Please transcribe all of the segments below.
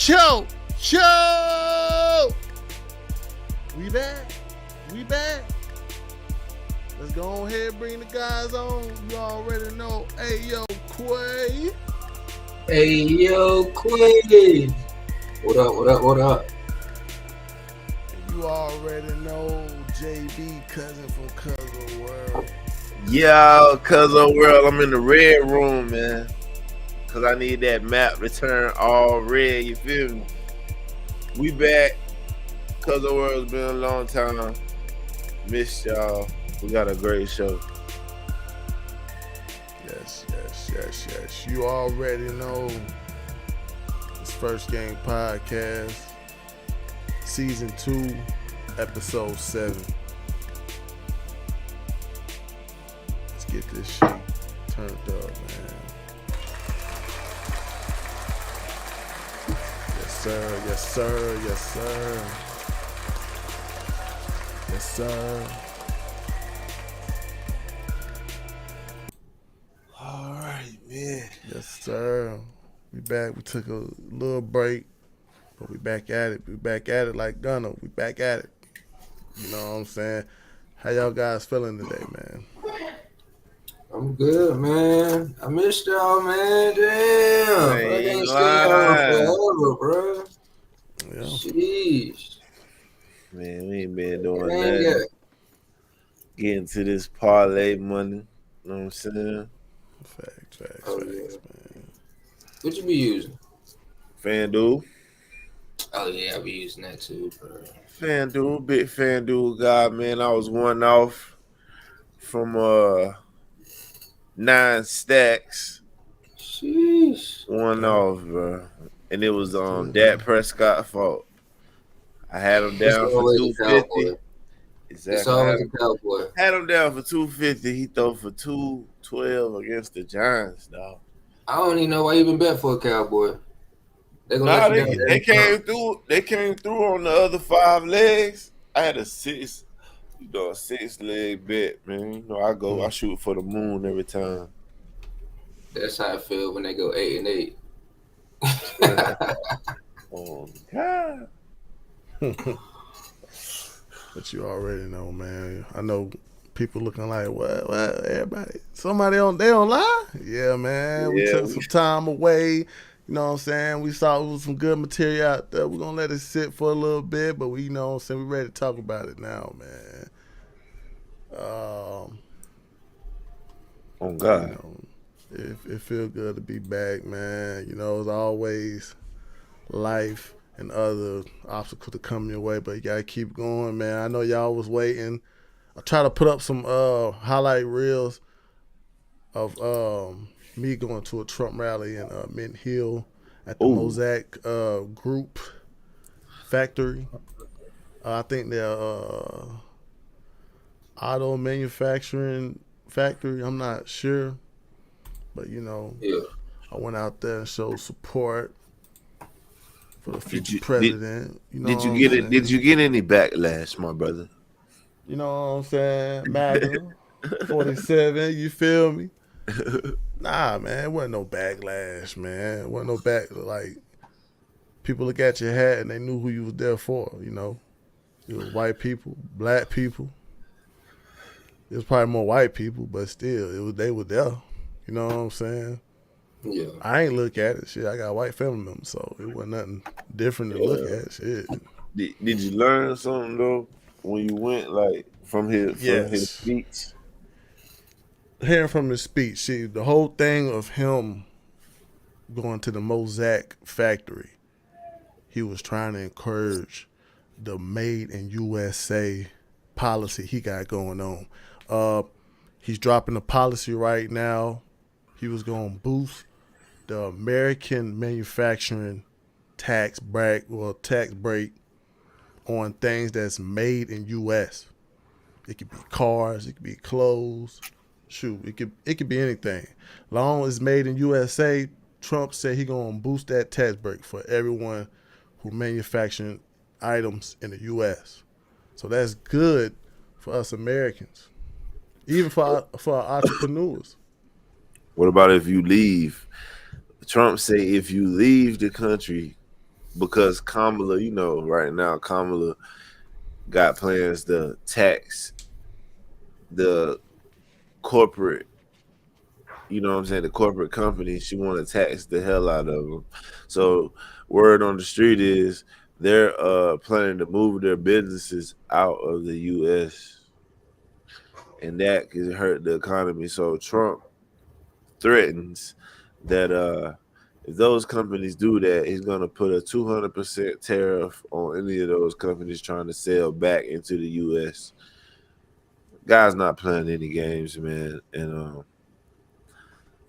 Show! Show! We back. We back. Let's go ahead and bring the guys on. You already know. Hey, yo, Quay. Hey, yo, Quay. What up, what up, what up? You already know JB, cousin from Cousin World. Yo, Cousin World, I'm in the red room, man. Because I need that map to turn all red, you feel me? We back. Cousin World's been a long time. Missed y'all. We got a great show. Yes. You already know. It's First Game Podcast, Season 2, Episode 7. Let's get this shit turned up, man. Yes, sir. All right, man. Yes, sir. We back. We took a little break, but we back at it. We back at it like Gunna. We back at it. You know what I'm saying? How y'all guys feeling today, man? I'm good, man. I missed y'all, man. Damn. I ain't seen y'all forever, bro. Yeah. Jeez. Man, we ain't been doing that. Getting to this parlay money. You know what I'm saying? Facts, man. What you be using? FanDuel. Oh, yeah, I be using that too, bro. FanDuel, big FanDuel guy, man. I was one off from 9 stacks. Sheesh. One off, bro. And it was Dak Prescott's fault. I had him down for 250. Exactly. It's always a cowboy. Had him down for 250. He threw for 212 against the Giants, dog. I don't even know why you even bet for a cowboy. They came through. They came through on the other 5 legs. I had a 6 leg bet, man. You know, I shoot for the moon every time. That's how I feel when they go 8-8. Oh God. But you already know, man. I know people looking like, what? Everybody, they don't lie? Yeah, man. We took some time away. You know what I'm saying? We saw it was some good material out there. We're going to let it sit for a little bit, but we, you know what I'm saying, we ready to talk about it now, man. Oh, God. You know, it feels good to be back, man. You know, as always, life and other obstacles to come your way, but you got to keep going, man. I know y'all was waiting. I try to put up some highlight reels of me going to a Trump rally in Mint Hill at the Mosaic Group factory. I think they're auto manufacturing factory. I'm not sure, but you know, I went out there and showed support for the future president. Did you get any backlash, my brother? You know what I'm saying? MAGA 47, you feel me? Nah, man, it wasn't no backlash, man. It wasn't no like, people look at your hat and they knew who you was there for, you know? It was white people, black people. It was probably more white people, but still, they were there. You know what I'm saying? Yeah. I ain't look at it. Shit, I got white family members, so it wasn't nothing different to look at. Shit. Did you learn something, though, when you went, like, from his speech? Hearing from his speech, see, the whole thing of him going to the Mosaic factory, he was trying to encourage the made in USA policy he got going on. He's dropping a policy right now. He was going to boost the American manufacturing tax break on things that's made in U.S. It could be cars, it could be clothes. Shoot, it could be anything. Long as it's made in USA, Trump said he gonna boost that tax break for everyone who manufacturing items in the U.S. So that's good for us Americans, even for our entrepreneurs. What about if you leave? Trump say if you leave the country, because Kamala, right now Kamala got plans to tax the corporate, what I'm saying, the corporate companies. She want to tax the hell out of them. So word on the street is they're planning to move their businesses out of the U.S. and that could hurt the economy. So Trump threatens that if those companies do that, he's gonna put a 200% tariff on any of those companies trying to sell back into the U.S. Guy's not playing any games, man, and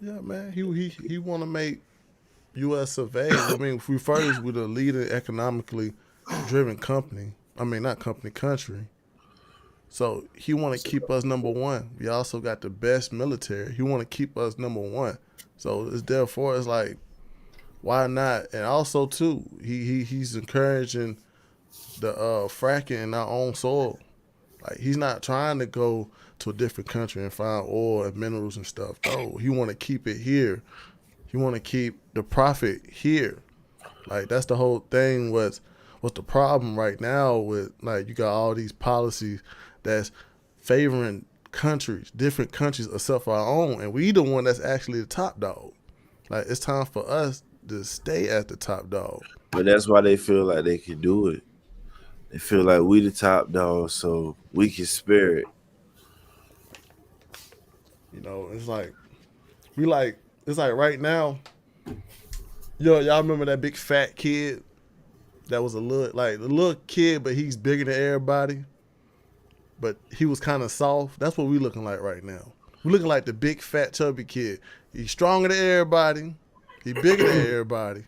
Yeah, man. He want to make U.S. of A. I mean, if we first with a leading economically driven company. I mean, not company, country. So he want to keep us number one. We also got the best military. He want to keep us number one. So it's therefore it's like, why not? And also too, he's encouraging the fracking in our own soil. Like he's not trying to go to a different country and find oil and minerals and stuff. No, he want to keep it here. He want to keep the profit here. Like that's the whole thing. What's the problem right now with like you got all these policies that's favoring countries, different countries except for our own, and we the one that's actually the top dog. Like it's time for us to stay at the top dog. but that's why they feel like they can do it. They feel like we the top dog, so we can spare it. You know, it's like we like it's like right now. Yo, y'all remember that big fat kid that was a little kid, but he's bigger than everybody. But he was kind of soft. That's what we looking like right now. We looking like the big fat chubby kid. He's stronger than everybody. He bigger than everybody.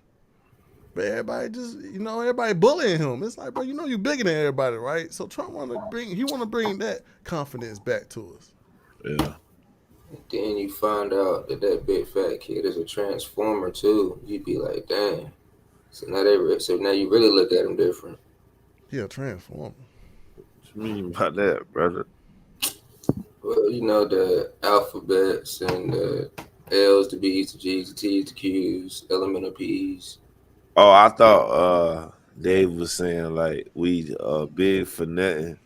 But everybody just everybody bullying him. It's like, bro, you bigger than everybody, right? So Trump want to bring that confidence back to us. Yeah. And then you find out that big fat kid is a transformer too. You'd be like, damn. So now you really look at him different. Yeah, transformer. What you mean by that, brother? Well, the alphabets and the L's, the B's, the G's, the T's, the Q's, elemental P's. Oh, I thought Dave was saying like we big for nothing.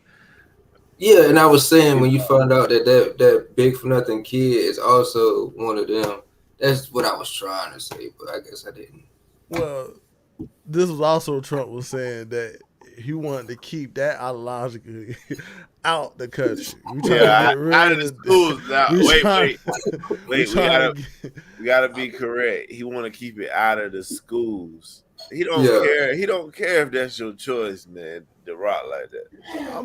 Yeah, and I was saying when you find out that big for nothing kid is also one of them. That's what I was trying to say, but I guess I didn't. Well, this was also Trump was saying that he wanted to keep that ideologically out the country. We trying to get rid out of the schools. Now, wait. We gotta be correct. He want to keep it out of the schools. He don't care. He don't care if that's your choice, man. To rock like that.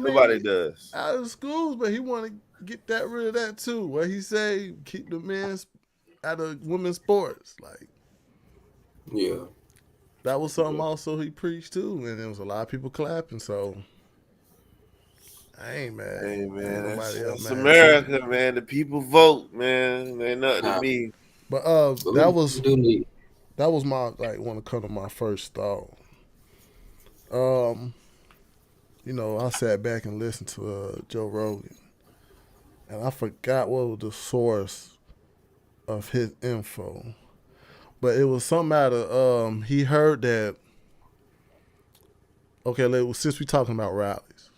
Nobody does. Out of the schools, but he want to get rid of that too. What he say, keep the men out of women's sports. Like, yeah. That was something also he preached too, and there was a lot of people clapping. So I ain't mad. Hey man, that's America, man. The people vote, man. Ain't nothing to me. But that was my want to come to my first thought. I sat back and listened to Joe Rogan, and I forgot what was the source of his info. But it was something out of he heard that. Okay, since we talking about rallies,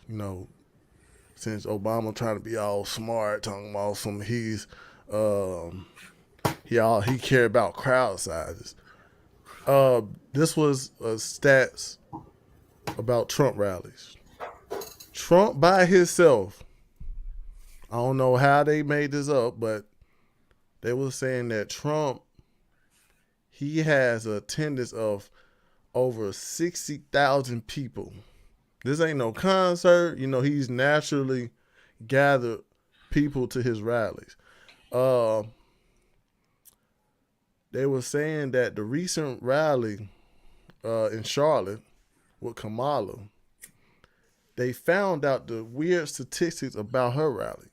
since Obama trying to be all smart, talking about he care about crowd sizes. This was stats about Trump rallies. Trump by himself. I don't know how they made this up, but they were saying that Trump. He has an attendance of over 60,000 people. This ain't no concert. He's naturally gathered people to his rallies. They were saying that the recent rally in Charlotte with Kamala, they found out the weird statistics about her rally.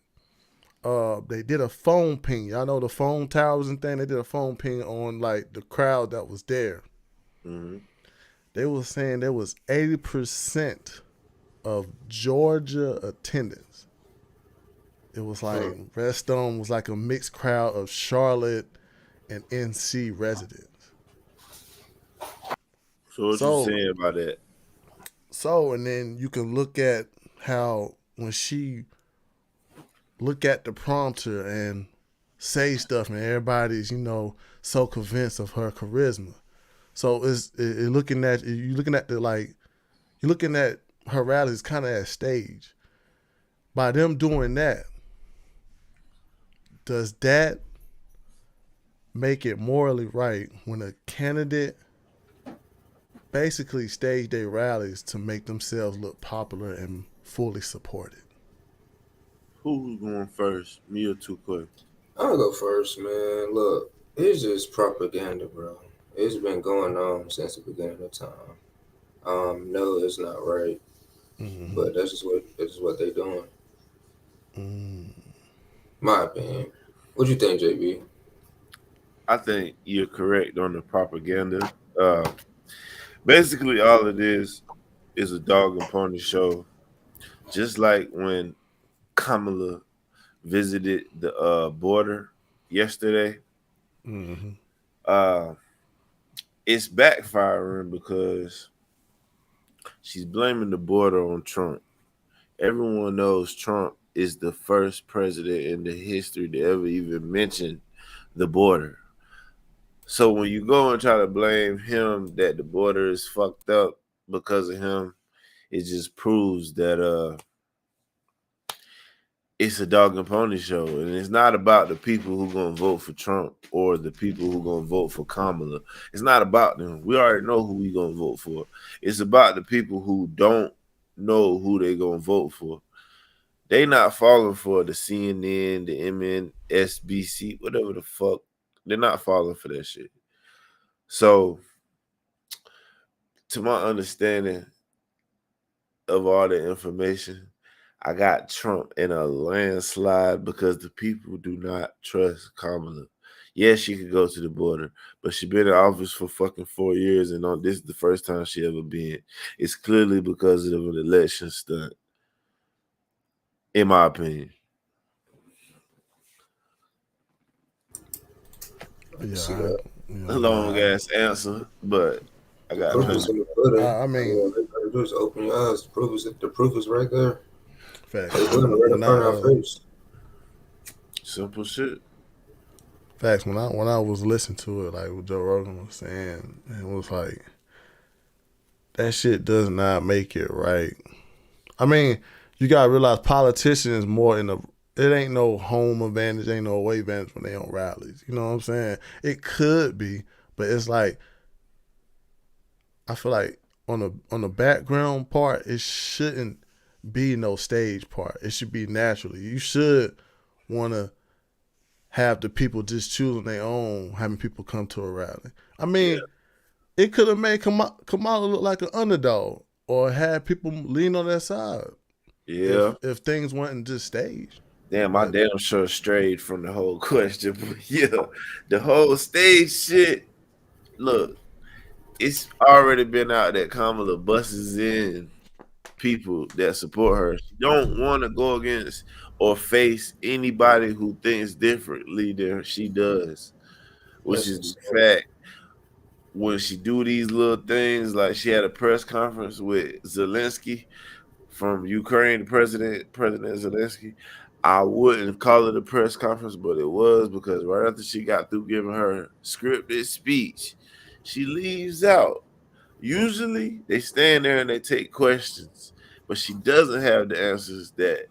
They did a phone ping. Y'all know the phone towers and thing. They did a phone ping on the crowd that was there. Mm-hmm. They were saying there was 80% of Georgia attendance. It was like Redstone was like a mixed crowd of Charlotte and NC residents. So what you So saying about that? and then you can look at how when she look at the prompter and say stuff, and everybody's so convinced of her charisma. So looking at you looking at the like you're looking at her rallies kind of as stage. By them doing that, does that make it morally right when a candidate basically stage their rallies to make themselves look popular and fully supported? Who's going first? Me or Two Quick? I'll go first, man. Look, it's just propaganda, bro. It's been going on since the beginning of time. No, it's not right, Mm-hmm. but that's just what they're doing. Mm. My opinion. What you think, JB? I think you're correct on the propaganda. Uh, Basically, all it is a dog and pony show. Just like when Kamala visited the border yesterday, Mm-hmm. uh, it's backfiring because she's blaming the border on Trump. Everyone knows Trump is the first president in the history to ever even mention the border. So when you go and try to blame him that the border is fucked up because of him, it just proves that it's a dog and pony show, and it's not about the people who gonna vote for Trump or the people who gonna vote for Kamala. It's not about them. We already know who we gonna vote for. It's about the people who don't know who they gonna vote for. They not falling for the CNN, the MNSBC, whatever the fuck. They're not falling for that shit. So, to my understanding of all the information, I got Trump in a landslide because the people do not trust Kamala. Yes, she could go to the border, but she been in office for fucking 4 years, and this is the first time she ever been. It's clearly because of an election stunt, in my opinion. I Yeah, see that. A long ass answer, but I The got proof plenty. is in the pudding. I All mean, they gotta do is open your eyes. The proof is right there. facts. They putting it right in When I front of our face. Simple shit. facts when I was listening to it, like what Joe Rogan was saying, it was like that shit does not make it right. I mean, you gotta realize politicians more in the. It ain't no home advantage, ain't no away advantage when they on rallies. You know what I'm saying? It could be, but it's like I feel like on the background part, it shouldn't be no stage part. It should be naturally. You should want to have the people just choosing their own, having people come to a rally. I Yeah. mean, it could have made Kamala look like an underdog or had people lean on their side Yeah. if things weren't just staged. Damn, my But damn sure strayed from the whole question. But yeah, the whole stage shit. Look, it's already been out that Kamala busts in people that support her. She don't want to go against or face anybody who thinks differently than she does, which That's is the insane. fact when she do these little things, like she had a press conference with Zelensky from Ukraine, the President Zelensky. I wouldn't call it a press conference, but it was because right after she got through giving her scripted speech, she leaves out. Usually they stand there and they take questions, but she doesn't have the answers that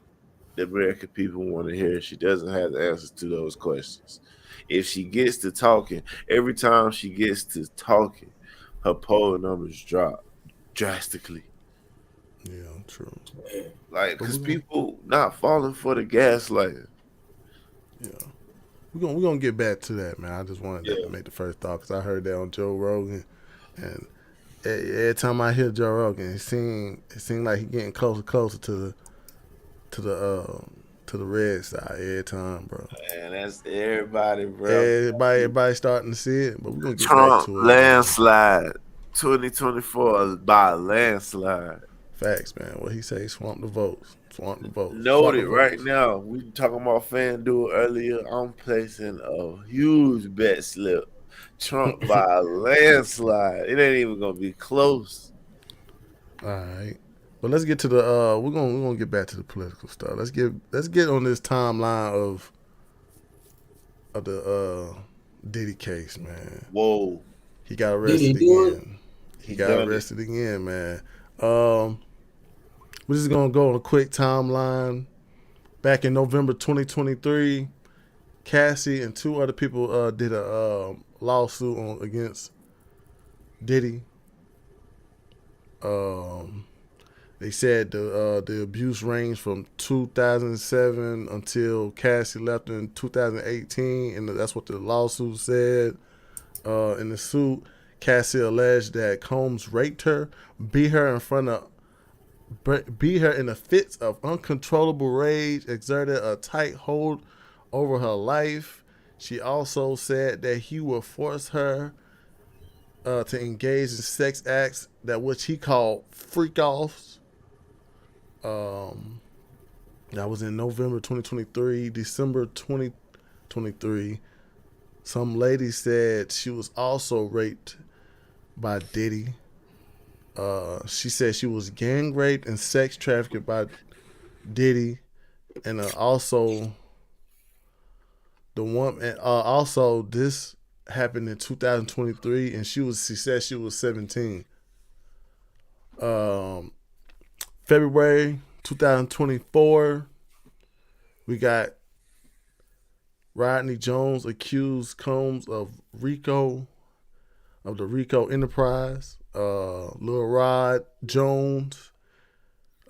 the American people want to hear. She doesn't have the answers to those questions. If she gets to talking, every time she gets to talking, her poll numbers drop drastically. yeah, true. Man. Like, But because people not falling for the gaslighting. yeah, we're gonna get back to that, man. I just wanted that to Yeah. make the first thought because I heard that on Joe Rogan, and every time I hear Joe Rogan, it seemed like he getting closer, closer to the uh, to the red side every time, bro. And that's everybody, bro. Everybody starting to see it, but we're gonna get back Trump to it, man. landslide 2024 by a landslide. Facts, man. What he say? Swamp the votes. Swamp the votes. Swamp the Noted right votes. now. We talking about FanDuel earlier. I'm placing a huge bet slip Trump by a landslide. It ain't even gonna be close. All right. But let's get to the we're gonna get back to the political stuff. Let's get on this timeline of the Diddy case, man. Whoa, He got Did he arrested do it? again. He he got done it. arrested again, man. We're just gonna go on a quick timeline. Back in November 2023, Cassie and two other people did a lawsuit against Diddy. They said the abuse ranged from 2007 until Cassie left in 2018, and that's what the lawsuit said. In the suit, Cassie alleged that Combs raped her, beat her in front of beat her in the fits of uncontrollable rage, exerted a tight hold over her life. She also said that he would force her to engage in sex acts that which he called freak offs. That was in November 2023, December 2023. Some lady said she was also raped by Diddy. She said she was gang raped and sex trafficked by Diddy, and also the woman. Also, this happened in 2023, and she said she was 17. February 2024, we got Rodney Jones accused Combs of the Rico Enterprise. Lil Rod Jones,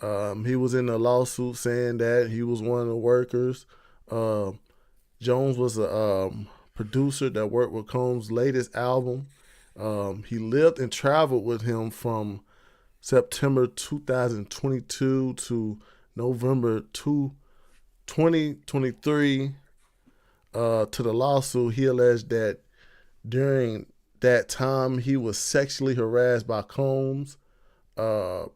he was in a lawsuit saying that he was one of the workers. Jones was a producer that worked with Combs' latest album. He lived and traveled with him from September 2022 to November 2023. To the lawsuit, he alleged that during that time he was sexually harassed by Combs,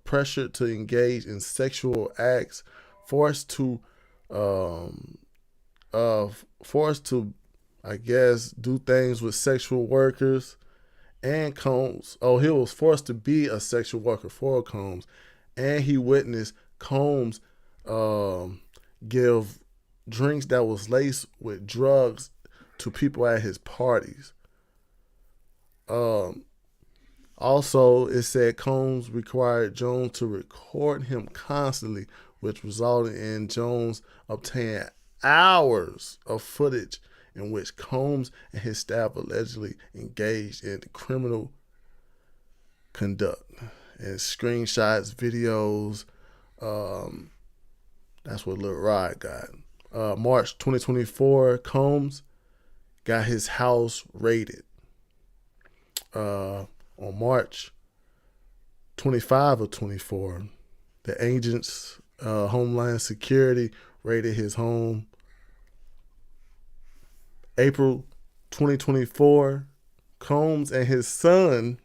pressured to engage in sexual acts, forced to, I guess, do things with sexual workers, and Combs. Oh, he was forced to be a sexual worker for Combs, and he witnessed Combs give drinks that was laced with drugs to people at his parties. Also, it said Combs required Jones to record him constantly, which resulted in Jones obtaining hours of footage in which Combs and his staff allegedly engaged in criminal conduct. And screenshots, videos, that's what Lil Rod got. March 2024, Combs got his house raided. On March 25 of 24, the agents, Homeland Security, raided his home. April 2024, Combs and his son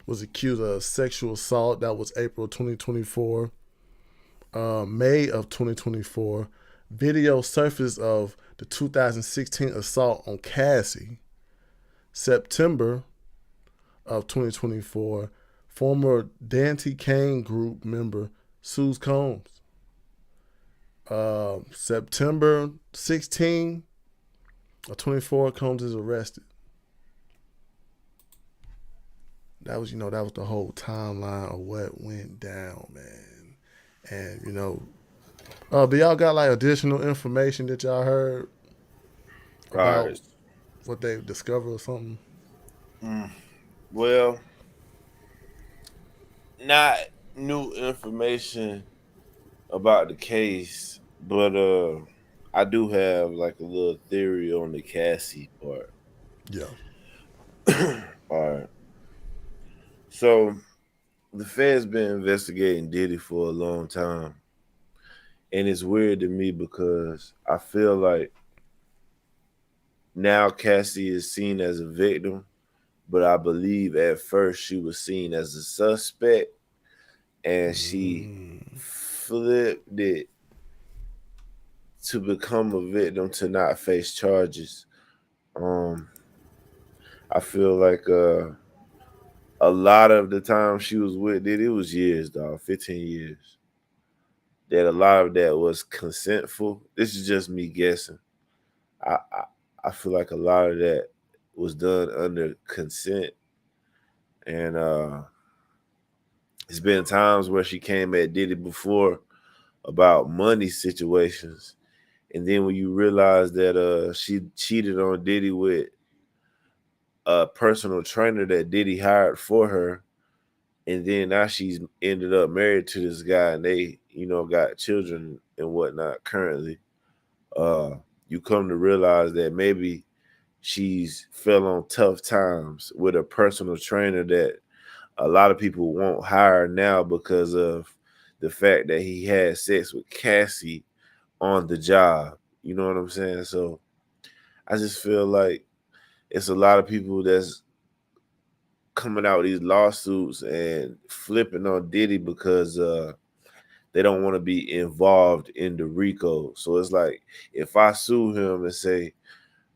was accused of sexual assault. That was April 2024. May of 2024, video surfaced of the 2016 assault on Cassie. September of 2024, former Dante Kane group member sues Combs. September 16 of 24, Combs is arrested. That was the whole timeline of what went down, man. And do y'all got like additional information that y'all heard about Right. what they discovered or something? Well, not new information about the case, but I do have like a little theory on the Cassie part. Yeah. All right. So the Fed's been investigating Diddy for a long time. And it's weird to me because I feel like now Cassie is seen as a victim, but I believe at first she was seen as a suspect, and she flipped it to become a victim to not face charges. I feel like a lot of the time she was with it was years, dog, 15 years. That a lot of that was consentful. This is just me guessing. I feel like a lot of that was done under consent, and it's been times where she came at Diddy before about money situations, and then when you realize that she cheated on Diddy with a personal trainer that Diddy hired for her, and then now she's ended up married to this guy, and they got children and whatnot currently. Uh, you come to realize that maybe she's fell on tough times with a personal trainer that a lot of people won't hire now because of the fact that he had sex with Cassie on the job. You know what I'm saying? So I just feel like it's a lot of people that's coming out with these lawsuits and flipping on Diddy because they don't want to be involved in the RICO. So it's like if I sue him and say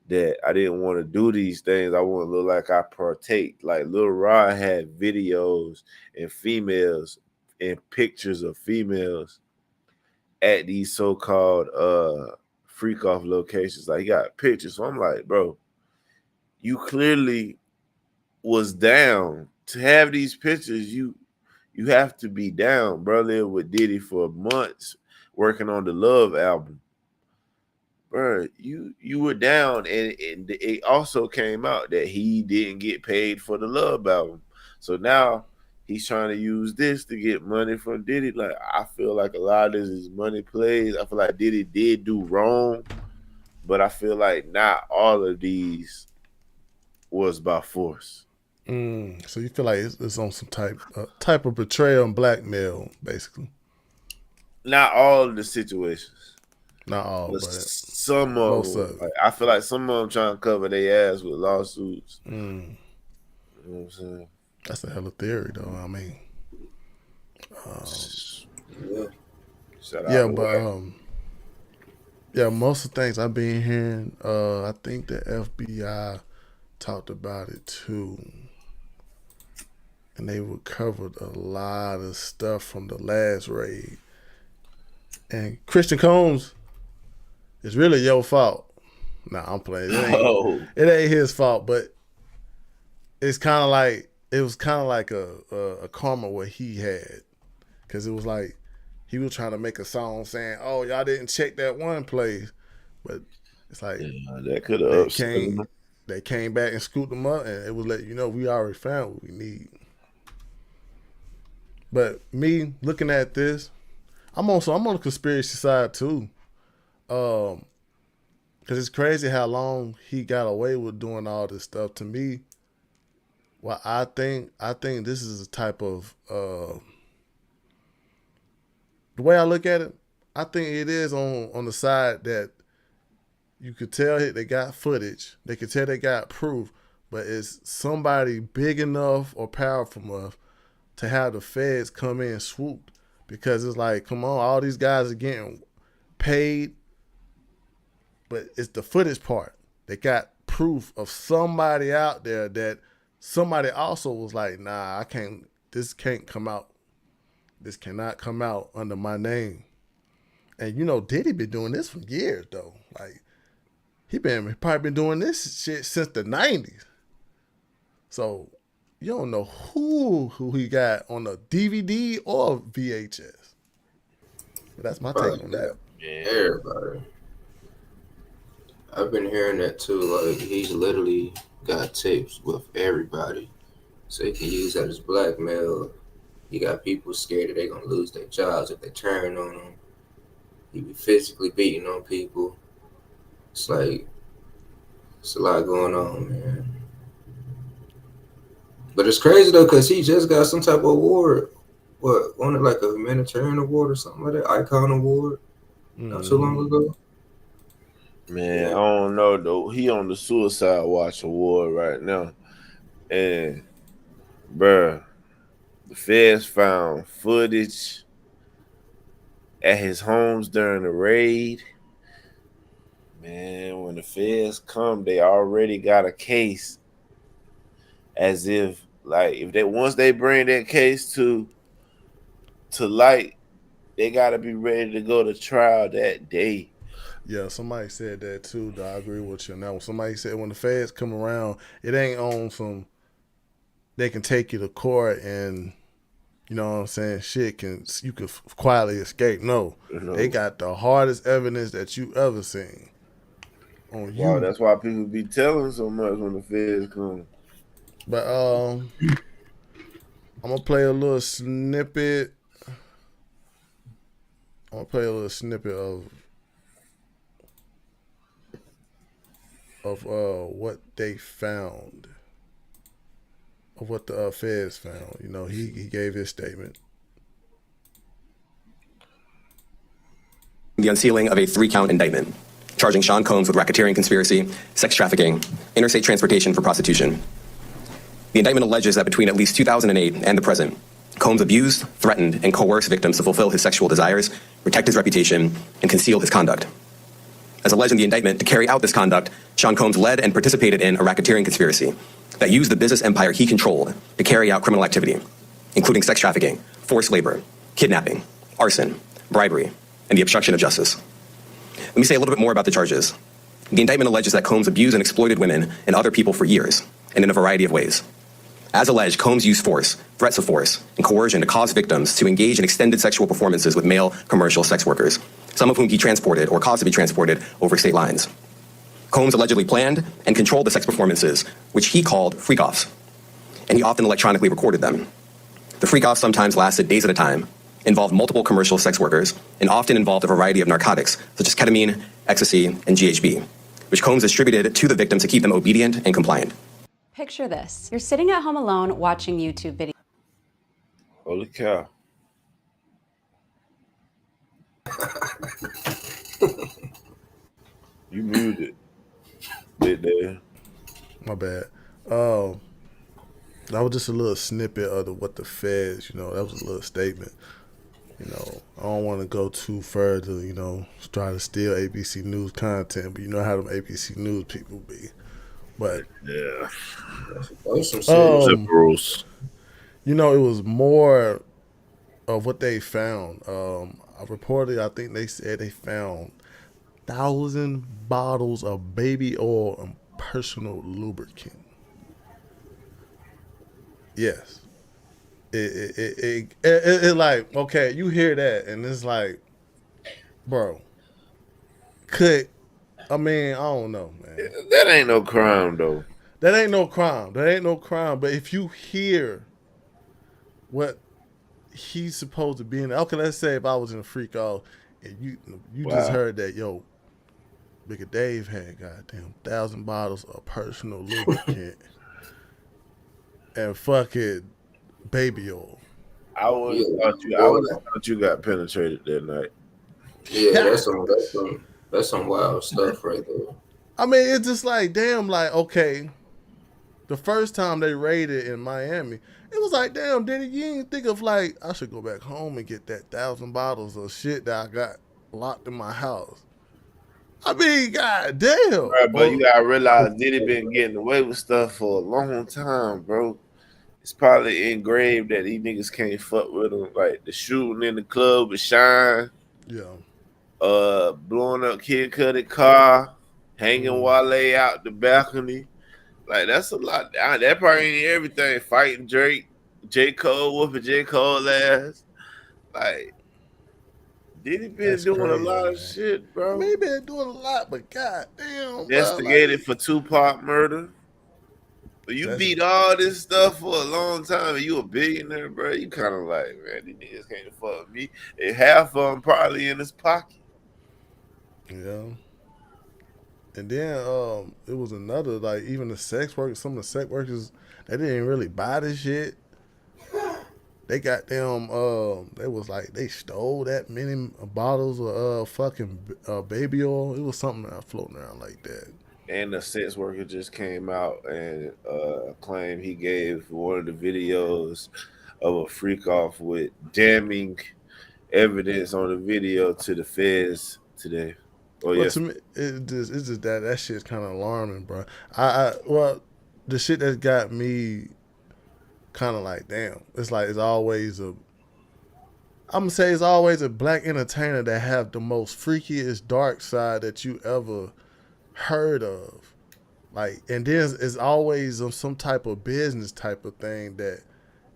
that I didn't want to do these things, I want to look like I partake. Like Lil Rod had videos and females and pictures of females at these so-called freak off locations. Like he got pictures. So I'm like, bro, you clearly was down to have these pictures. You have to be down, brother. With Diddy for months working on the Love album, bro. You were down, and it also came out that he didn't get paid for the Love album. So now he's trying to use this to get money from Diddy. Like I feel like a lot of this is money plays. I feel like Diddy did do wrong, but I feel like not all of these was by force. So you feel like it's on some type of betrayal and blackmail, basically. Not all of the situations, Not all, but but some of most them. of it. Like, I feel like some of them trying to cover their ass with lawsuits. Mm, You know what I'm saying? that's a hell of theory, though. I mean, Yeah. Shout out yeah, to but White. yeah, most of the things I've been hearing, I think the FBI talked about it too, and they recovered a lot of stuff from the last raid. And Christian Combs, it's really your fault. Nah, I'm playing. Oh, It ain't his fault, but it's kind of like it was kind of like a karma what he had, because it was like he was trying to make a song saying, "Oh, y'all didn't check that one place," but it's like yeah, that could have they upset came him. they came back and scooped them up, and it was letting you know we already found what we need. But me looking at this, I'm on the conspiracy side too, because it's crazy how long he got away with doing all this stuff. To me, well, I think this is a type of the way I look at it. I think it is on the side that you could tell they got footage. They could tell they got proof, but it's somebody big enough or powerful enough to have the feds come in and swoop, because it's like, come on, all these guys are getting paid, but it's the footage part. They got proof of somebody out there that somebody also was like, nah, I can't. This can't come out. This cannot come out under my name. And Diddy been doing this for years though. Like he probably been doing this shit since the '90s. So you don't know who he got on a DVD or VHS. But that's my take Probably on got that. Yeah. everybody. I've been hearing that too. Like he's literally got tapes with everybody, so he can use that as blackmail. He got people scared that they're gonna lose their jobs if they turn on him. He be physically beating on people. It's like it's a lot going on, man. But it's crazy though, cause he just got some type of award. What, wanted like a humanitarian award or something like that, icon award, not too long ago. Man, I don't know though. He on the Suicide Watch Award right now, and bruh, the feds found footage at his homes during the raid. Man, when the feds come, they already got a case as if like if they once they bring that case to light, they gotta be ready to go to trial that day. Yeah, somebody said that too. Though I agree with you. Now, somebody said when the feds come around, it ain't on some. They can take you to court and you know what I'm saying. Shit can you can quietly escape. No, You they know, got the hardest evidence that you ever seen on wow, you. that's why people be telling so much when the feds come. But I'm gonna play a little snippet. I'm gonna play a little snippet of what they found, of what the feds found. You know, he gave his statement. The unsealing of a 3-count indictment charging Sean Combs with racketeering conspiracy, sex trafficking, interstate transportation for prostitution. The indictment alleges that between at least 2008 and the present, Combs abused, threatened, and coerced victims to fulfill his sexual desires, protect his reputation, and conceal his conduct. As alleged in the indictment, to carry out this conduct, Sean Combs led and participated in a racketeering conspiracy that used the business empire he controlled to carry out criminal activity, including sex trafficking, forced labor, kidnapping, arson, bribery, and the obstruction of justice. Let me say a little bit more about the charges. The indictment alleges that Combs abused and exploited women and other people for years, and in a variety of ways. As alleged, Combs used force, threats of force, and coercion to cause victims to engage in extended sexual performances with male commercial sex workers, some of whom he transported or caused to be transported over state lines. Combs allegedly planned and controlled the sex performances, which he called freak-offs, and he often electronically recorded them. The freak-offs sometimes lasted days at a time, involved multiple commercial sex workers, and often involved a variety of narcotics, such as ketamine, ecstasy, and GHB, which Combs distributed to the victim to keep them obedient and compliant. Picture this. You're sitting at home alone watching YouTube videos. Holy cow. You muted. Bit there. My bad. That was just a little snippet of what the feds. You know, that was a little statement. You know, I don't want to go too further. You know, try to steal ABC News content, but you know how them ABC News people be. But Yeah. That's some serious. Liberals. you know, it was more of what they found. I reported, I think they said they found 1,000 bottles of baby oil and personal lubricant. Yes. It like, okay, you hear that and it's like, bro, I don't know, man. That ain't no crime though. That ain't no crime. That ain't no crime. But if you hear what he's supposed to be in, okay, let's say if I was in a freak off and you just heard that, yo, Bigger Dave had goddamn 1,000 bottles of personal lubricant and fucking baby oil. I would have thought you got penetrated that night. Yeah, that's some wild stuff right there. I mean, it's just like, damn, like, okay, the first time they raided in Miami, it was like, damn, Diddy, you didn't think of like, I should go back home and get that 1,000 bottles of shit that I got locked in my house. I mean, god damn. Right, but you gotta realize Diddy been getting away with stuff for a long time, bro. It's probably engraved that these niggas can't fuck with him. Like the shooting in the club with Shine, Yeah. blowing up Kid Cudi car, hanging Wale out the balcony. Like that's a lot. That probably ain't everything. Fighting Drake, J. Cole, whooping J. Cole ass. Like Diddy been That's doing crazy, a lot of man. shit, bro. Maybe been doing a lot, but god damn. Investigated for Tupac murder. But you beat all this stuff for a long time and you a billionaire, bro. You kind of like, man, these niggas can't fuck with me. And half of them probably in his pocket. Yeah. And then it was another, like, even the sex workers, some of the sex workers, they didn't really buy this shit. They got them, they was like, they stole that many bottles of fucking baby oil. It was something floating around like that. And the sex worker just came out and claimed he gave one of the videos of a freak off with damning evidence on the video to the feds today. Oh, Well, yes. to me, it's just that shit's kind of alarming, bro. the shit that got me kind of like, damn. It's like it's always a. I'm gonna say it's always a black entertainer that have the most freakiest dark side that you ever heard of. Like, and then it's always some type of business type of thing that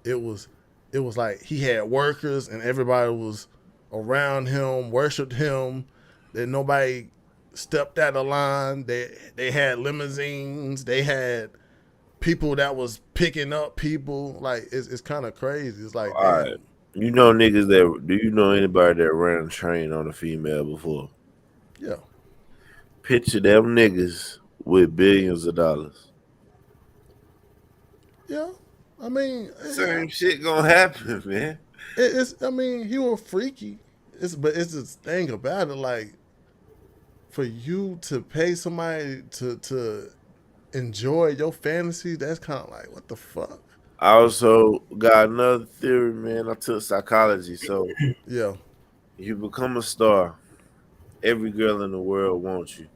it was. It was like he had workers and everybody was around him, worshipped him. That nobody stepped out of line. They had limousines. They had people that was picking up people. Like it's kind of crazy. It's like, All right. damn. You know niggas that do you know anybody that ran a train on a female before? Yeah. Picture them niggas with billions of dollars. Yeah. I mean, Same shit gonna happen, man. it's. I mean, he was freaky. But it's this thing about it. Like, for you to pay somebody to enjoy your fantasy, that's kind of like, what the fuck? I also got another theory, man. I took psychology, so Yeah. you become a star. Every girl in the world wants you.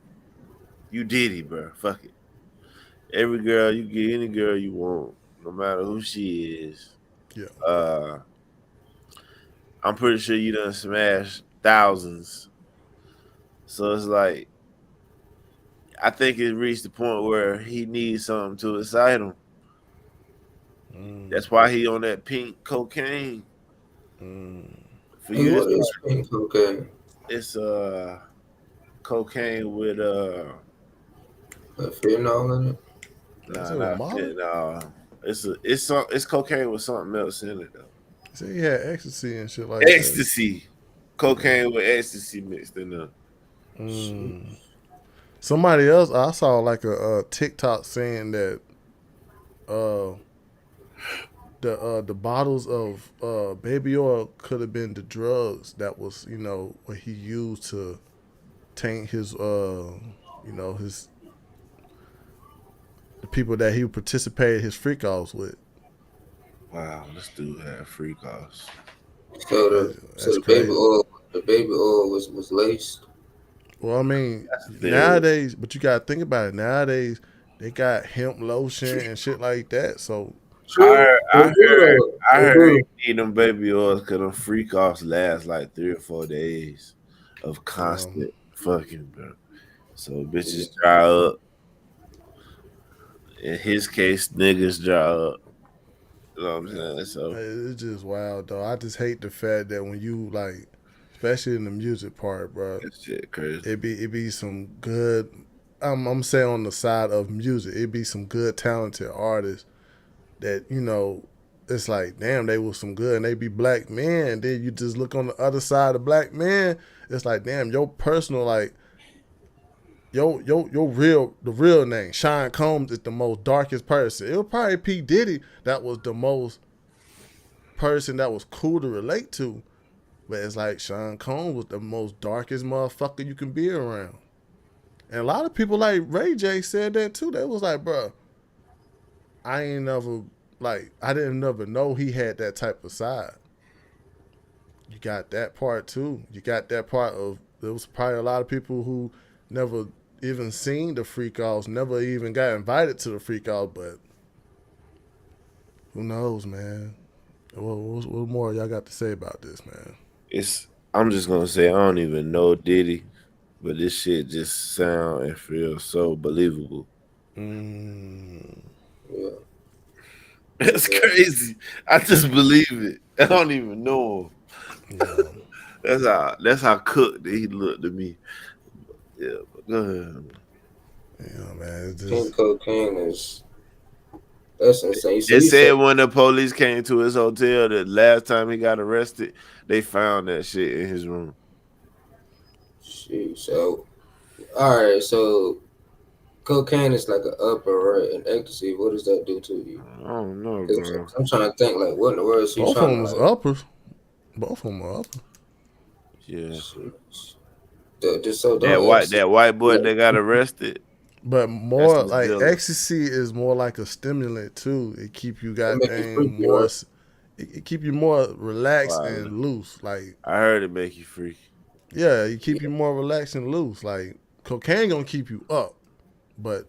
You Diddy, bro. Fuck it. Every girl, you get any girl you want, no matter who she is. Yeah. I'm pretty sure you done smashed thousands. So it's like, I think it reached the point where he needs something to excite him. That's why he on that pink cocaine. For Hey, you, what is pink cocaine? it's cocaine with Fentanyl in it? Is nah, it not Molly? fentanyl. It's cocaine with something else in it though. So he had ecstasy and shit like that. Ecstasy, cocaine with ecstasy mixed in there. Somebody else, I saw like a TikTok saying that the bottles of baby oil could have been the drugs that was, what he used to taint his his the people that he participated his freak offs with. Wow, this dude had freak offs. So That's the crazy. baby oil was laced. Well, I mean, theory. nowadays, but you gotta think about it. Nowadays, they got hemp lotion and shit like that. So I heard you need them baby oils because them freak offs last like 3 or 4 days of constant fucking, bro. So bitches dry up. In his case, niggas dry up. You know what I'm saying? So it's just wild, though. I just hate the fact that when you like, especially in the music part, bro, that shit crazy. it be some good. I'm saying on the side of music, it be some good talented artists that it's like, damn, they was some good and they be black men. Then you just look on the other side of black men, it's like, damn, your personal like. The real name, Sean Combs, is the most darkest person. It was probably P. Diddy that was the most person that was cool to relate to. But it's like Sean Combs was the most darkest motherfucker you can be around. And a lot of people like Ray J said that too. They was like, bro, I didn't never know he had that type of side. You got that part too. You got that part of, there was probably a lot of people who never even seen the freak offs, never even got invited to the freak off, but who knows, man? What more y'all got to say about this, man? I'm just gonna say I don't even know Diddy, but this shit just sound and feel so believable. Yeah. That's crazy. I just believe it. I don't even know him. Yeah. That's how cooked he looked to me. Yeah, but go ahead. Yeah, man. It's Pink just, cocaine that's insane. So It you said when the police came to his hotel that last time he got arrested, they found that shit in his room. Shoot, so all right, so cocaine is like an upper, right? And ecstasy, what does that do to you? I don't know, 'Cause bro. I'm trying to think, like, what in the world is he both of trying them to was like? uppers. Both of them are uppers. Yeah. Just so That white boy that got arrested. But That's more the like dealer. ecstasy is more like a stimulant too. It keep you make you goddamn freaky, more. right? It keep you more relaxed Wow. and loose. Like, I heard it make you freaky. yeah, you keep you more relaxed and loose. Like, cocaine gonna keep you up, but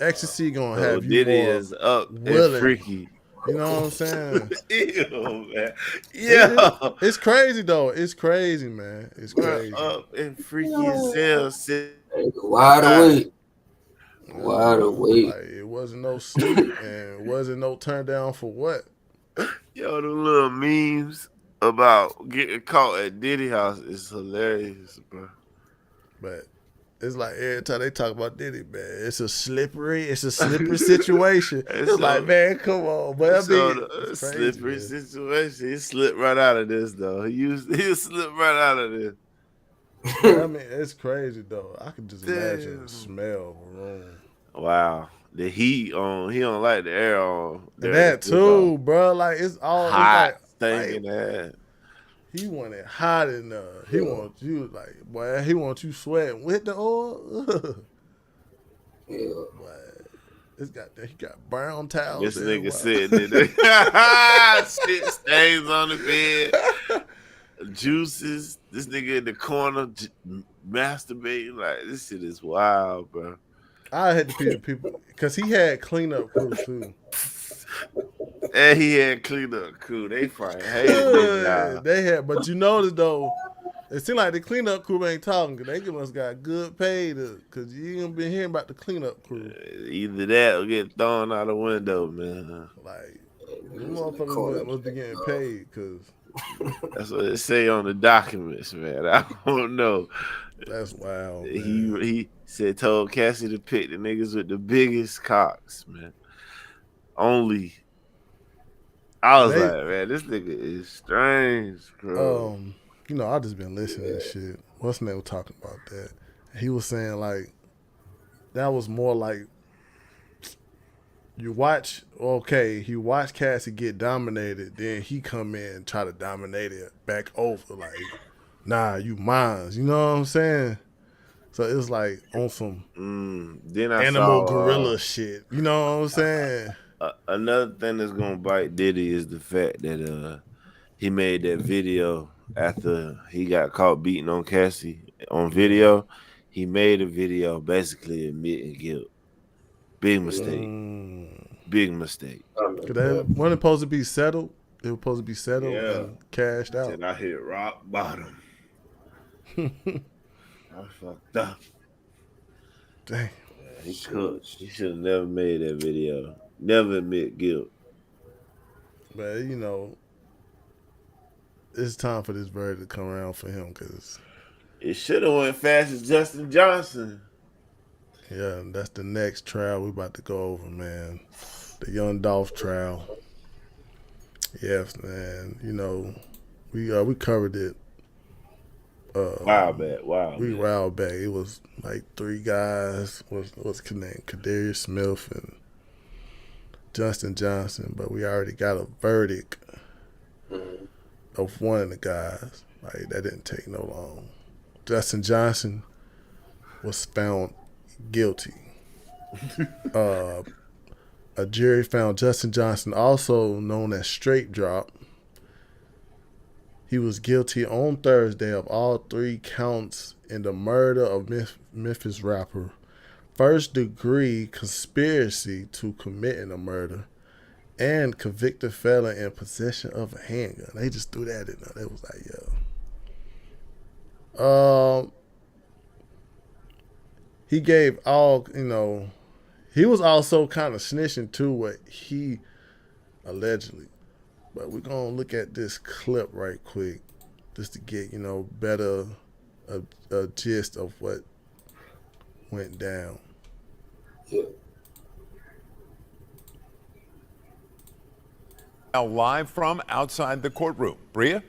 ecstasy gonna So have you Diddy more is up and willing. freaky. You know what I'm saying? Ew, man. It's crazy though. It's crazy, man. It's We're crazy. up and freaky as hell. Wide awake. Wide Bro, awake. like it wasn't no sleep and it wasn't no turn down for what. Yo, the little memes about getting caught at Diddy house is hilarious, bro. But it's like every time they talk about Diddy, man, it's a slippery situation. It's like, man, come on, but I mean, it's crazy, slippery man. situation. He slipped right out of this, though. He slipped right out of this. I mean, it's crazy though. I can just imagine the smell of a room. Wow, the heat on. He don't like the air on. And that too, bro. Like it's all hot, it's stinking ass. He want it hot enough. He wants you like, boy. He wants you sweating with the oil. Yeah. Boy, he got brown towels. This nigga said that shit stains on the bed. Juices. This nigga in the corner masturbating. Like this shit is wild, bro. I had to pay the people because he had cleanup crew too. And he had cleanup crew. They probably hated this guy. They had, but you notice though, it seemed like the cleanup crew ain't talking because they must got good pay because you ain't been hearing about the cleanup crew. Either that or get thrown out the window, man. Like, you motherfuckers must be getting paid because that's what it say on the documents, man. I don't know. That's wild. He said told Cassie to pick the niggas with the biggest cocks, man. Only. I was like, man, this nigga is strange, bro. You know, I just been listening to shit. What's name was talking about that? He was saying like that was more like he watch Cassie get dominated, then he come in and try to dominate it back over. Like, nah, you mines. You know what I'm saying? So it's like on some then I animal saw, gorilla shit. You know what I'm saying? Another thing that's gonna bite Diddy is the fact that he made that video after he got caught beating on Cassie on video. He made a video basically admitting guilt. Big mistake. Big mistake. They weren't supposed to be settled. They were supposed to be settled and cashed out. And I hit rock bottom. I fucked up. Dang. Yeah, he cooked. He should have never made that video. Never admit guilt. But, you know, it's time for this verdict to come around for him because it should have went fast as Justin Johnson. Yeah, that's the next trial we about to go over, man. The young Dolph trial. Yes, man. You know, we covered it. Wow, back. It was like three guys. What's his name? Kadarius Smith and Justin Johnson, but we already got a verdict of one of the guys. Like that didn't take no long. Justin Johnson was found guilty. A jury found Justin Johnson, also known as Straight Drop. He was guilty on Thursday of all three counts in the murder of Memphis rapper, first-degree conspiracy to committing a murder, and convicted felon in possession of a handgun. They just threw that in there. They was like, yo. He gave all, you know, he was also kind of snitching too what he allegedly. But we're going to look at this clip right quick just to get, you know, better a gist of what went down. Yeah. Now live from outside the courtroom. Bria?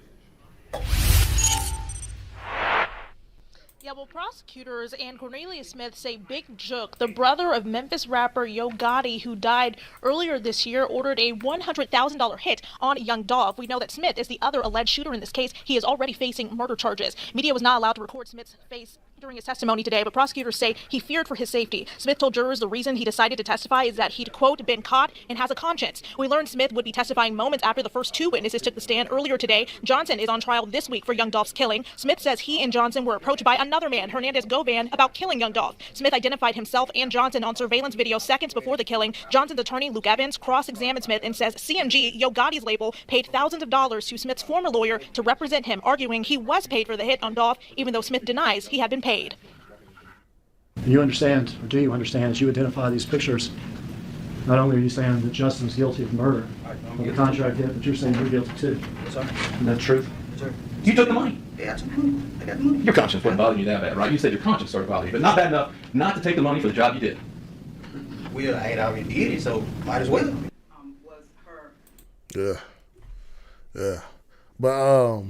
Yeah, well, prosecutors and Cornelius Smith say Big Jook, the brother of Memphis rapper Yo Gotti, who died earlier this year, ordered a $100,000 hit on young Dolph. We know that Smith is the other alleged shooter in this case. He is already facing murder charges. Media was not allowed to record Smith's face during his testimony today, but prosecutors say he feared for his safety. Smith told jurors the reason he decided to testify is that he'd, quote, been caught and has a conscience. We learned Smith would be testifying moments after the first two witnesses took the stand earlier today. Johnson is on trial this week for young Dolph's killing. Smith says he and Johnson were approached by another another man, Hernandez Govan, about killing young Dolph. Smith identified himself and Johnson on surveillance video seconds before the killing. Johnson's attorney, Luke Evans, cross-examined Smith and says CMG, Yo Gotti's label, paid thousands of dollars to Smith's former lawyer to represent him, arguing he was paid for the hit on Dolph, even though Smith denies he had been paid. You understand, or do you understand, as you identify these pictures, not only are you saying that Justin's guilty of murder of the contract hit, but you're saying you're guilty too. Yes, sir. Isn't that true? Yes, sir. You took the money. Yeah, I took the money. I got the money. Your conscience wasn't bothering you that bad, right? You said your conscience started bothering you, but not bad enough not to take the money for the job you did. Well, I had already did it, so might as well. Was her. Yeah. But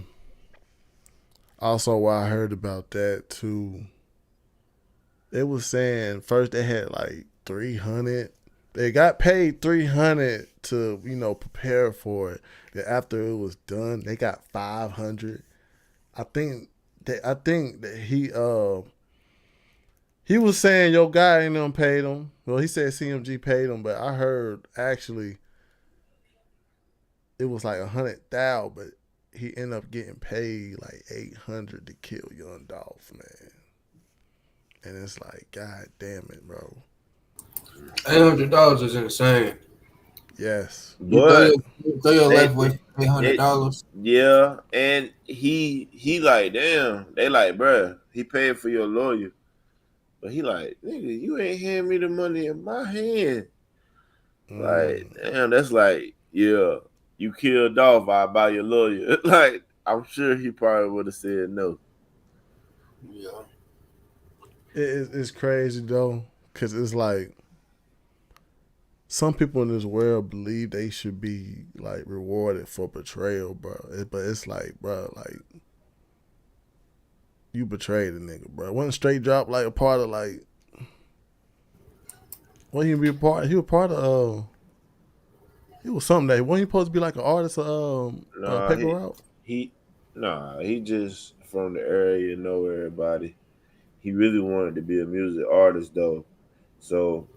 also what I heard about that too, they was saying first they had like 300. They got paid 300 to, prepare for it. Then after it was done, they got 500. I think that he was saying your guy ain't them paid him. Well, he said CMG paid him, but I heard actually it was like 100,000, but he ended up getting paid like 800 to kill young Dolph, man. And it's like, God damn it, bro. $800 is insane. Yes. But you throw your life away for $800. Yeah, and he like, damn. They like, bruh, he paid for your lawyer. But he like, nigga, you ain't hand me the money in my hand. Like, damn, that's like, yeah, you killed Dolph, I'll buy your lawyer. Like, I'm sure he probably would have said no. Yeah. It's crazy, though, because it's like some people in this world believe they should be, like, rewarded for betrayal, bro. But it's like, bro, like, you betrayed a nigga, bro. Wasn't Straight Drop, like, a part of, like, wasn't he be a part? He was part of, he was something that, wasn't he supposed to be, like, an artist of Paper Route? He just from the area, know everybody. He really wanted to be a music artist, though. So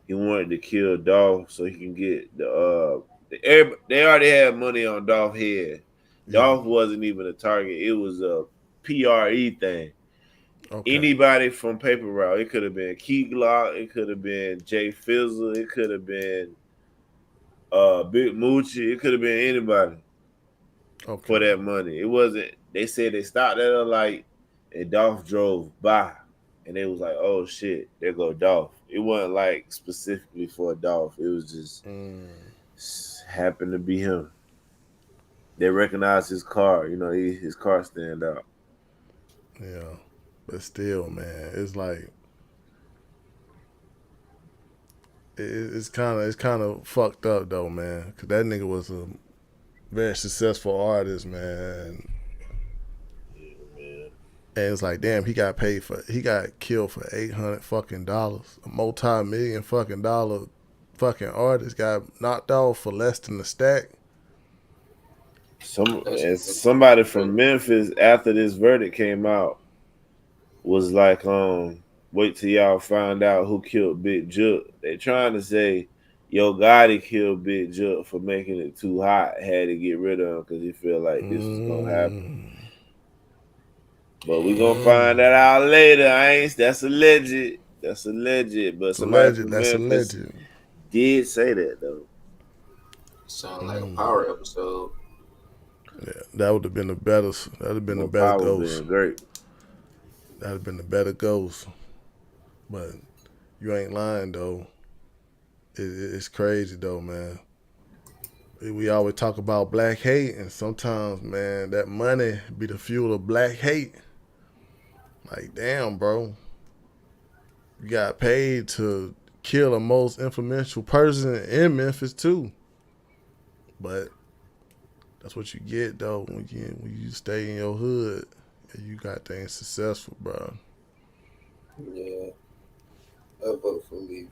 he wanted to kill Dolph so he can get they already had money on Dolph's head. Yeah. Dolph wasn't even a target. It was a PRE thing. Okay. Anybody from Paper Route. It could have been Key Glock. It could have been Jay Fizzle. It could have been Big Moochie. It could have been anybody for that money. It wasn't. They said they stopped at a light and Dolph drove by. And they was like, oh, shit, there go Dolph. It wasn't like specifically for Dolph. It was just happened to be him. They recognized his car. His car stand out. Yeah. But still, man, it's like it's kind of fucked up though, man. Cause that nigga was a very successful artist, man. And it's like, damn, he got killed for $800 fucking dollars. A multi-million fucking dollar fucking artist got knocked off for less than a stack. Somebody from Memphis after this verdict came out was like, wait till y'all find out who killed Big Jook. They trying to say Yo Gotti killed Big Jook for making it too hot, had to get rid of him because he feel like this was gonna happen. But we gonna find that out later. That's alleged. But somebody from Memphis did say that though. Sound like a Power episode. Yeah, that would have been the better. That would have been the better ghost. Great. That would have been the better ghost. But you ain't lying though. It's crazy though, man. We always talk about black hate, and sometimes, man, that money be the fuel of black hate. Like, damn, bro. You got paid to kill the most influential person in Memphis, too. But that's what you get, though, when you stay in your hood and you got things successful, bro. Yeah. I vote for leaving.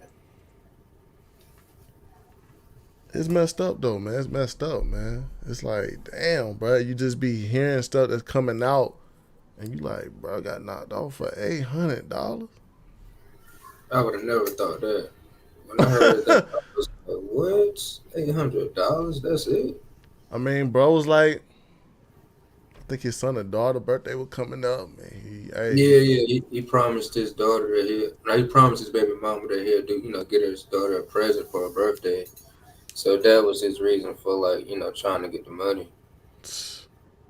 It's messed up, though, man. It's messed up, man. It's like, damn, bro. You just be hearing stuff that's coming out, and you like, bro, I got knocked off for $800. I would have never thought that. When I heard that, I was like, what? $800? That's it? I mean, bro was like, think his son and daughter birthday was coming up. Man, He promised his daughter that he promised his baby mama that he'll do, get his daughter a present for her birthday. So that was his reason for trying to get the money.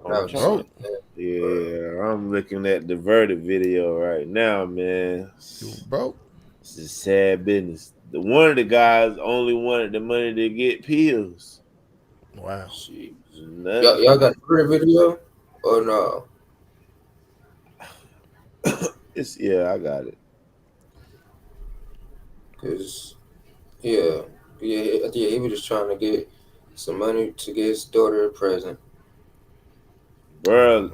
I'm trying. Yeah, I'm looking at the Verdict video right now, man. You broke. It's a sad business. One of the guys only wanted the money to get pills. Wow. Y'all got the Verdict video or no? I got it. Cause he was just trying to get some money to get his daughter a present. Bro,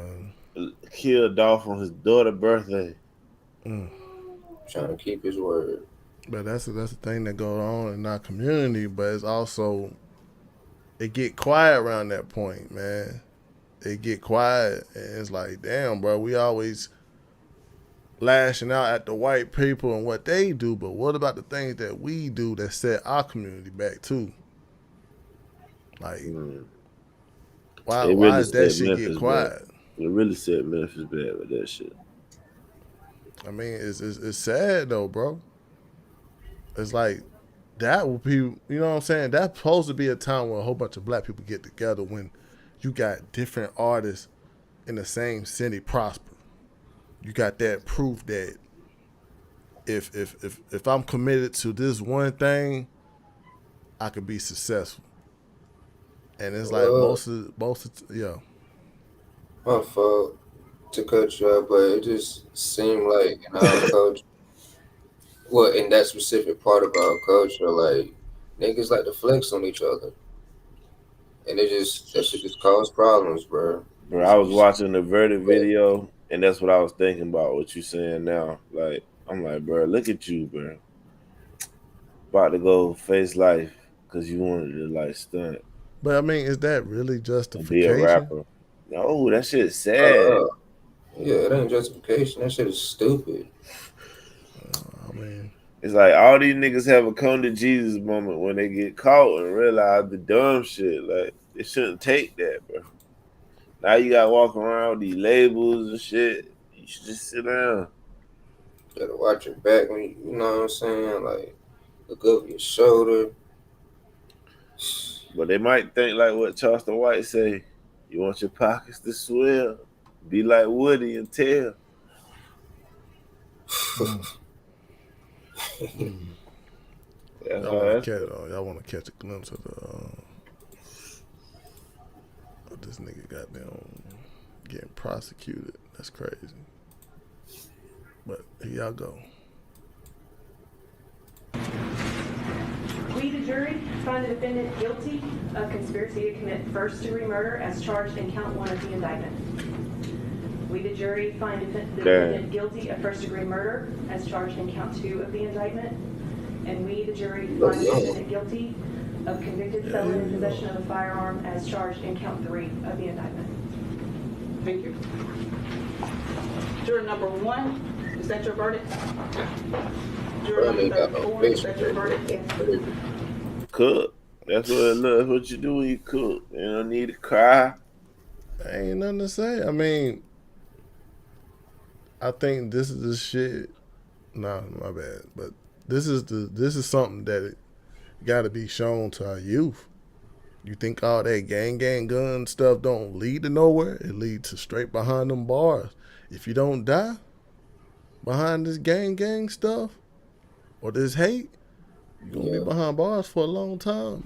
killed Dolph on his daughter's birthday. Trying to keep his word. But that's the thing that goes on in our community. But it's also, it get quiet around that point, man. It get quiet, and it's like, damn, bro, we always lashing out at the white people and what they do, but what about the things that we do that set our community back too? Like, why is that shit get quiet? It really set Memphis bad with that shit. I mean, it's sad though, bro. It's like that will be, you know what I'm saying? That's supposed to be a time where a whole bunch of black people get together when you got different artists in the same city prosper. You got that proof that if I'm committed to this one thing, I could be successful. And it's like most of My fault to cut you off, but it just seemed like in our culture, well, in that specific part of our culture, like niggas like to flex on each other, and that shit just cause problems, bro. Bro, I was watching the Verdict video, and that's what I was thinking about. What you saying now? Like, I'm like, bro, look at you, bro. About to go face life because you wanted to like stunt. But I mean, is that really justification? Be a rapper? No, that shit's sad. Yeah, it ain't justification. That shit is stupid. I mean, it's like all these niggas have a come to Jesus moment when they get caught and realize the dumb shit. Like, they shouldn't take that, bro. Now you gotta walk around with these labels and shit. You should just sit down. You gotta watch your back when you know what I'm saying? Like, look over your shoulder. But they might think like what Charleston White say. You want your pockets to swell? Be like Woody and tell. Y'all want to catch a glimpse of this nigga goddamn getting prosecuted. That's crazy. But here y'all go. We, the jury, find the defendant guilty of conspiracy to commit first-degree murder as charged in count 1 of the indictment. We, the jury, find the defendant guilty of first-degree murder as charged in count 2 of the indictment. And we, the jury, find the defendant guilty of convicted felon in possession of a firearm as charged in count 3 of the indictment. Thank you. Juror number 1, is that your verdict? Juror number 34, is that your verdict? Cook. That's what you do when you cook. You don't need to cry. Ain't nothing to say. I mean, I think this is the shit. Nah, my bad. But this is something that got to be shown to our youth. You think all that gang gun stuff don't lead to nowhere? It leads to straight behind them bars. If you don't die behind this gang stuff or this hate, you're going to be behind bars for a long time.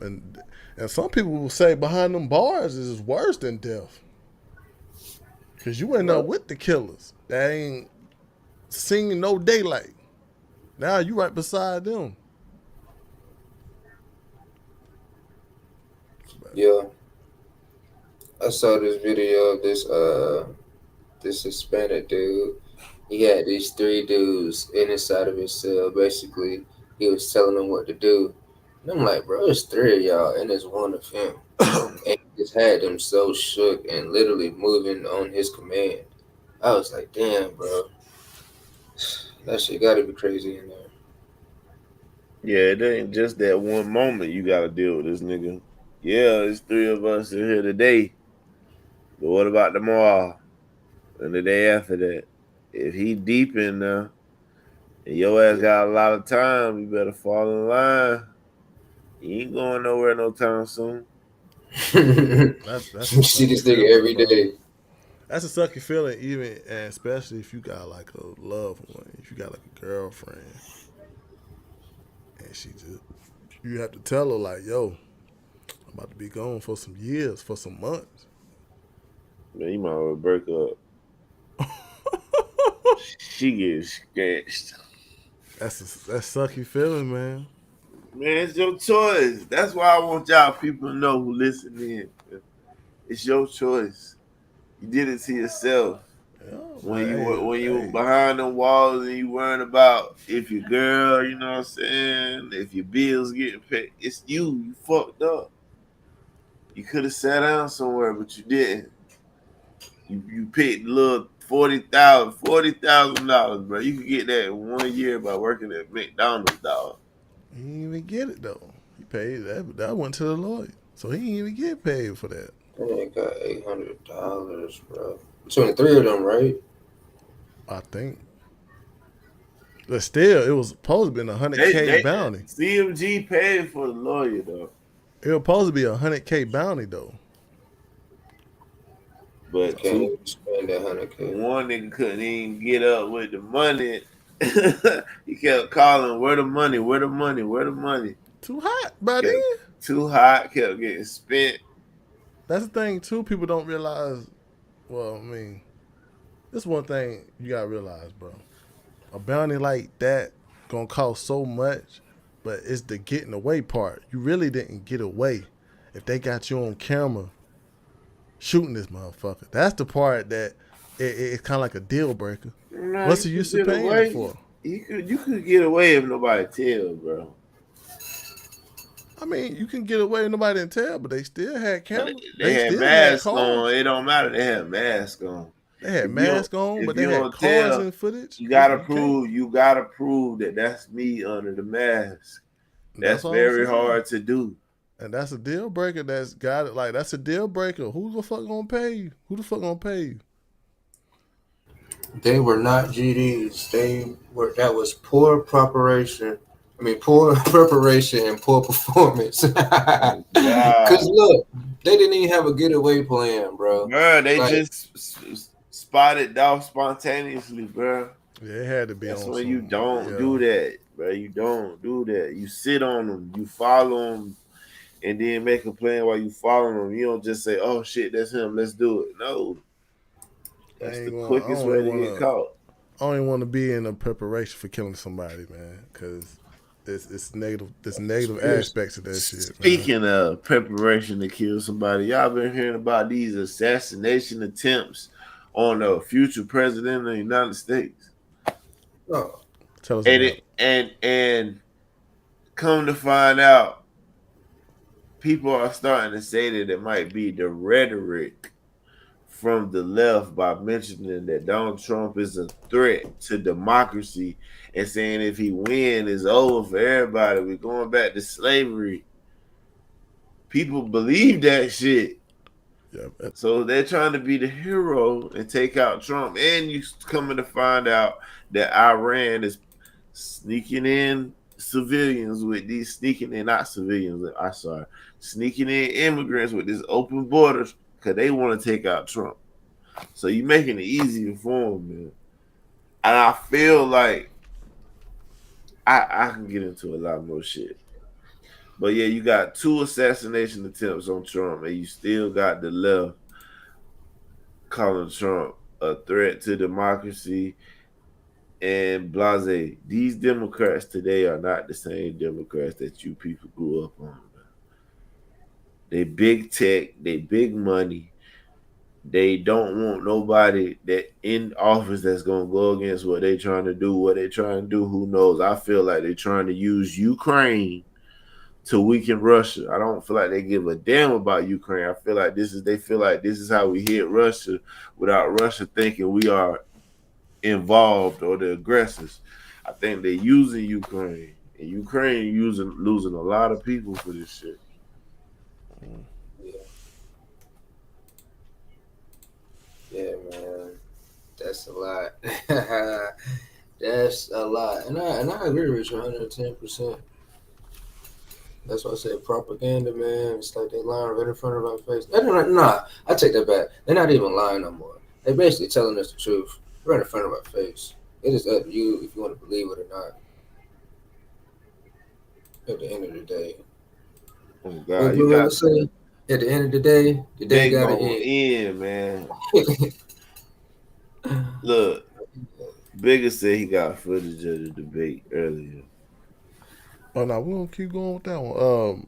And some people will say behind them bars is worse than death. Because you end up with the killers that ain't seen no daylight. Now you right beside them. Yeah. I saw this video of this Hispanic dude. He had these 3 dudes inside of his cell. Basically, he was telling them what to do. And I'm like, bro, it's 3 of y'all, and there's 1 of him. And he just had them so shook and literally moving on his command. I was like, damn, bro. That shit gotta be crazy in there. Yeah, it ain't just that one moment you gotta deal with this nigga. Yeah, it's 3 of us in here today. But what about tomorrow and the day after that? If he deep in there and your ass got a lot of time, you better fall in line. You ain't going nowhere no time soon. That's a You see sucky this nigga feeling, every bro. day. That's a sucky feeling, even and especially if you got like a loved one, if you got like a girlfriend, and she just you have to tell her like, "Yo, I'm about to be gone for some years, for some months." Man, you might as well break up. She gets scratched. That's sucky feeling, man. Man, it's your choice. That's why I want y'all people to know who listen in. It's your choice. You did it to yourself. Yeah, When but you hey, when you hey, behind the walls and you worrying about if your girl, you know what I'm saying, if your bills getting paid, it's you. You fucked up. You could have sat down somewhere, but you didn't. You picked a little $40,000, bro. You could get that in 1 year by working at McDonald's, dog. he didn't even get it though. He paid that. That went to the lawyer, so he didn't even get paid for that. That nigga got $800, bro. Between the three of them, right? I think. But still, it was supposed to be a $100K bounty. CMG paid for the lawyer though. It was supposed to be a $100K bounty though. But Can't even spend that $100K. one nigga couldn't even get up with the money. He kept calling, "Where the money? Where the money? Where the money?" Too hot by then. Too hot. Kept getting spent. That's the thing too. People don't realize. Well, I mean, this one thing you gotta realize, bro. A bounty like that gonna cost so much, but it's the getting away part. You really didn't get away if they got you on camera shooting this motherfucker. That's the part that it's kind of like a deal breaker. Nah, What's the use of paying it for? You could get away if nobody tell, bro. I mean, you can get away if nobody didn't tell, but they still had cameras. They had still masks had on. It don't matter. They had masks on. They had masks on, but they had cars tell, and footage. You gotta prove that that's me under the mask. That's very hard to do. And that's a deal breaker. That's got it. Like that's a deal breaker. Who the fuck gonna pay you? Who the fuck gonna pay you? They were not GDs. That was poor preparation. I mean, poor preparation and poor performance. Because look, they didn't even have a getaway plan, bro. Bro, they just spotted Dolph spontaneously, bro. Yeah, it had to be. That's when you don't do that, bro. You don't do that. You sit on them, you follow them, and then make a plan while you follow them. You don't just say, "Oh shit, that's him. Let's do it." No, that's the quickest way to get caught. I don't even want to be in a preparation for killing somebody, man, because it's negative. There's negative aspects of that shit. Speaking of preparation to kill somebody, y'all been hearing about these assassination attempts on a future president of the United States. Oh, tell us about it. And come to find out, people are starting to say that it might be the rhetoric from the left by mentioning that Donald Trump is a threat to democracy and saying if he wins, it's over for everybody. We're going back to slavery. People believe that shit. Yeah, so they're trying to be the hero and take out Trump. And you coming to find out that Iran is sneaking in civilians with these sneaking in immigrants with this open borders because they want to take out Trump. So you're making it easier for them, man. And I feel like I can get into a lot more shit. But yeah, you got 2 assassination attempts on Trump, and you still got the left calling Trump a threat to democracy and blase. These Democrats today are not the same Democrats that you people grew up on. They big tech, they big money. They don't want nobody that in office that's gonna go against what they trying to do. What they trying to do, who knows? I feel like they're trying to use Ukraine to weaken Russia. I don't feel like they give a damn about Ukraine. I feel like they feel like this is how we hit Russia without Russia thinking we are involved or the aggressors. I think they're using Ukraine, and Ukraine losing a lot of people for this shit. Yeah, man, that's a lot. That's a lot, and I agree with you 110%. That's why I say propaganda, man. It's like they lying right in front of our face. Nah, I take that back. They're not even lying no more. They're basically telling us the truth right in front of our face. It is up to you if you want to believe it or not. At the end of the day. Oh What God, you Gorilla got say? At the end of the day they got to going end. in, man. Look, Bigger said he got footage of the debate earlier. Oh no, we gonna keep going with that one.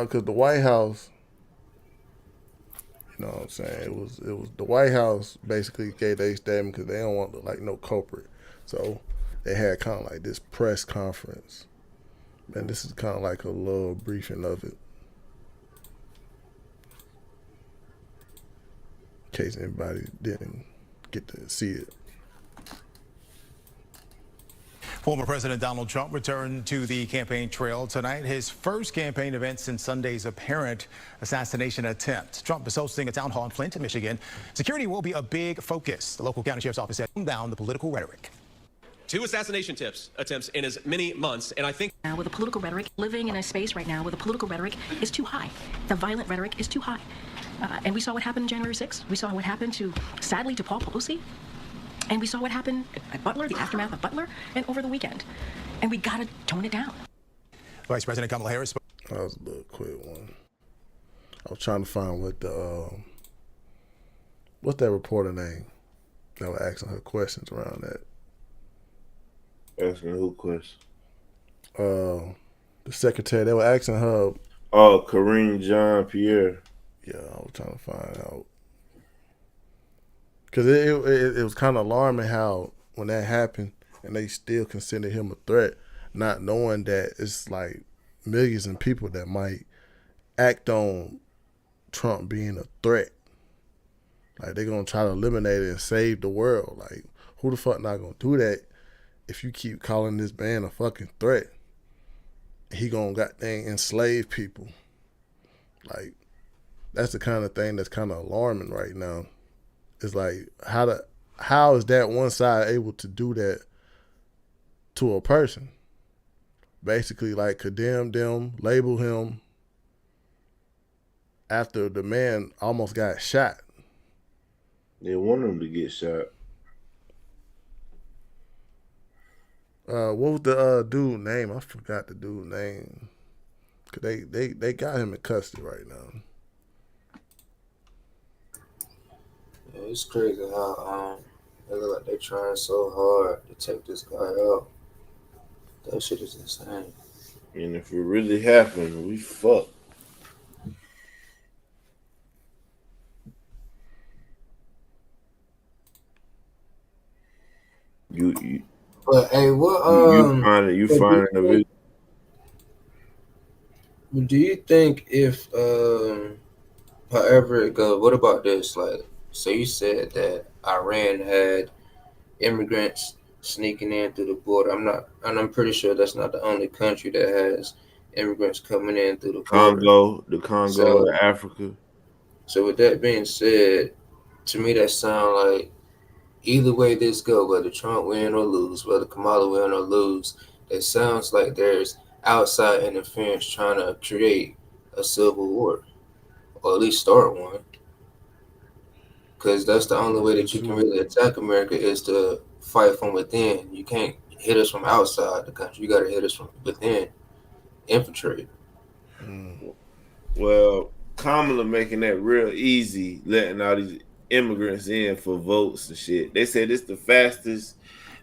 Cause the White House, you know what I'm saying? It was the White House basically gave their statement because they don't want to like no culprit. So they had kind of like this press conference, and this is kind of like a little briefing of it, in case anybody didn't get to see it. Former President Donald Trump returned to the campaign trail tonight, his first campaign event since Sunday's apparent assassination attempt. Trump is hosting a town hall in Flint, Michigan. Security will be a big focus. The local county sheriff's office said down the political rhetoric. 2 assassination attempts in as many months, and I think now with the political rhetoric, living in a space right now where the political rhetoric is too high. The violent rhetoric is too high. And we saw what happened January 6th. We saw what happened sadly, to Paul Pelosi. And we saw what happened at Butler, the aftermath of Butler, and over the weekend. And we got to tone it down. Vice President Kamala Harris. That was a little quick one. I was trying to find what the what's that reporter name that was asking her questions around that. Asking who questions? The secretary. They were asking her. Oh, Karine Jean-Pierre. Yeah, I was trying to find out. Because it was kind of alarming how when that happened and they still consider him a threat, not knowing that it's like millions of people that might act on Trump being a threat. Like they're going to try to eliminate it and save the world. Like who the fuck not going to do that if you keep calling this man a fucking threat? He going to goddamn enslave people. Like that's the kind of thing that's kind of alarming right now. It's like how is that one side able to do that to a person? Basically, like condemn them, label him after the man almost got shot. They want him to get shot. What was the dude name? I forgot the dude name. Cause they got him in custody right now. Yeah, it's crazy how they look like they're trying so hard to take this guy out. That shit is insane. And if it really happened, we fucked. But hey, what you find a video. Do you think if however it goes, what about this? Like, so you said that Iran had immigrants sneaking in through the border. I'm pretty sure that's not the only country that has immigrants coming in through the border. The Congo, Africa. So with that being said, to me that sound like either way this go, whether Trump win or lose, whether Kamala win or lose, it sounds like there's outside interference trying to create a civil war, or at least start one. Because that's the only way that you can really attack America is to fight from within. You can't hit us from outside the country. You got to hit us from within, infiltrate. Well, Kamala making that real easy, letting all these immigrants in for votes and shit. They said it's the fastest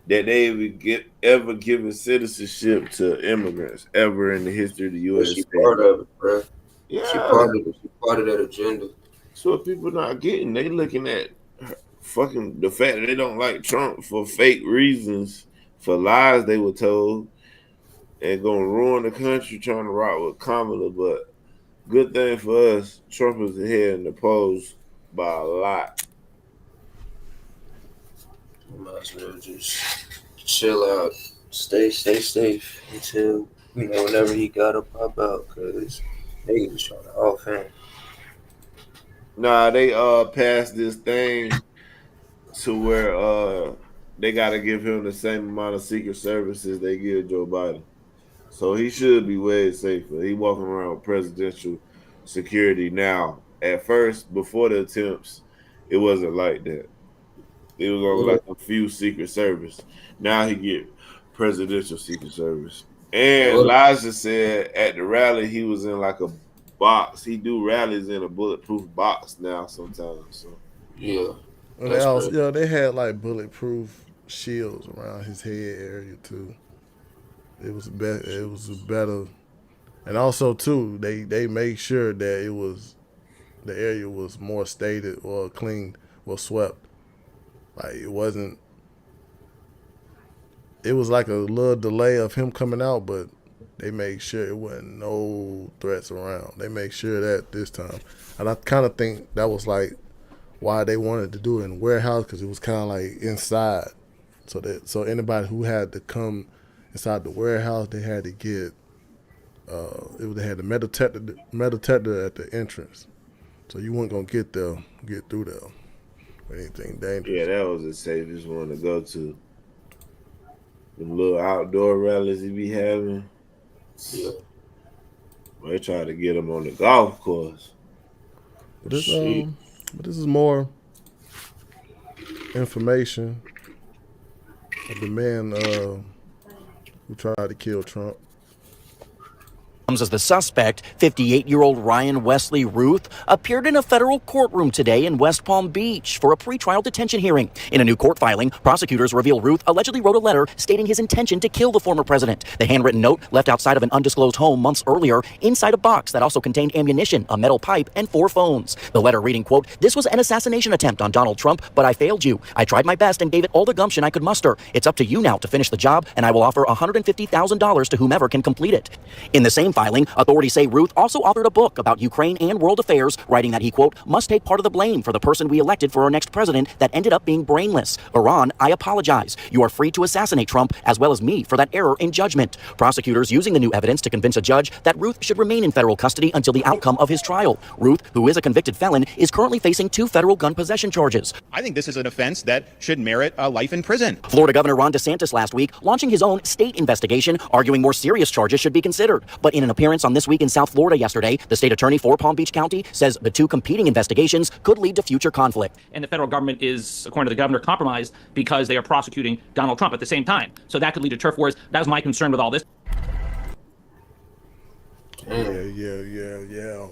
that they would ever given citizenship to immigrants ever in the history of the U.S. She's part of it, bro. Yeah, She's part of that agenda. That's what people not getting. They looking at fucking the fact that they don't like Trump for fake reasons, for lies they were told, and gonna ruin the country trying to rock with Kamala. But good thing for us, Trump is ahead in the polls by a lot. You might as well just chill out, stay safe until whenever he got to pop out, because niggas is trying to off him. Nah, they passed this thing to where they gotta give him the same amount of Secret Services they give Joe Biden. So he should be way safer. He walking around with presidential security now. At first, before the attempts, it wasn't like that. It was only like a few Secret Service. Now he get presidential Secret Service. And Elijah said at the rally he was in like a box. He do rallies in a bulletproof box now sometimes. So yeah. And they also, they had like bulletproof shields around his head area too. It was better, and also too they made sure that the area was more stated or cleaned or swept. Like it wasn't. It was like a little delay of him coming out, but they made sure it wasn't no threats around. They made sure that this time, and I kind of think that was like why they wanted to do it in the warehouse, because it was kind of like inside, so anybody who had to come inside the warehouse, they had to get they had the metal detector at the entrance, so you weren't gonna get through there with anything dangerous. Yeah, that was the safest one to go to. The little outdoor rallies he be having. Yeah. Well, they tried to get him on the golf course. But this is more information of the man who tried to kill Trump. As the suspect, 58-year-old Ryan Wesley Ruth, appeared in a federal courtroom today in West Palm Beach for a pretrial detention hearing. In a new court filing, prosecutors reveal Ruth allegedly wrote a letter stating his intention to kill the former president. The handwritten note left outside of an undisclosed home months earlier inside a box that also contained ammunition, a metal pipe, and 4 phones. The letter reading, quote, "This was an assassination attempt on Donald Trump, but I failed you. I tried my best and gave it all the gumption I could muster. It's up to you now to finish the job, and I will offer $150,000 to whomever can complete it." In the same filing, authorities say Ruth also authored a book about Ukraine and world affairs, writing that he, quote, "must take part of the blame for the person we elected for our next president that ended up being brainless. Iran, I apologize. You are free to assassinate Trump as well as me for that error in judgment." Prosecutors using the new evidence to convince a judge that Ruth should remain in federal custody until the outcome of his trial. Ruth, who is a convicted felon, is currently facing 2 federal gun possession charges. I think this is an offense that should merit a life in prison. Florida Governor Ron DeSantis last week launching his own state investigation, arguing more serious charges should be considered. But in an appearance on This Week in South Florida yesterday, the state attorney for Palm Beach County says the 2 competing investigations could lead to future conflict. And the federal government is, according to the governor, compromised because they are prosecuting Donald Trump at the same time. So that could lead to turf wars. That was my concern with all this. Yeah.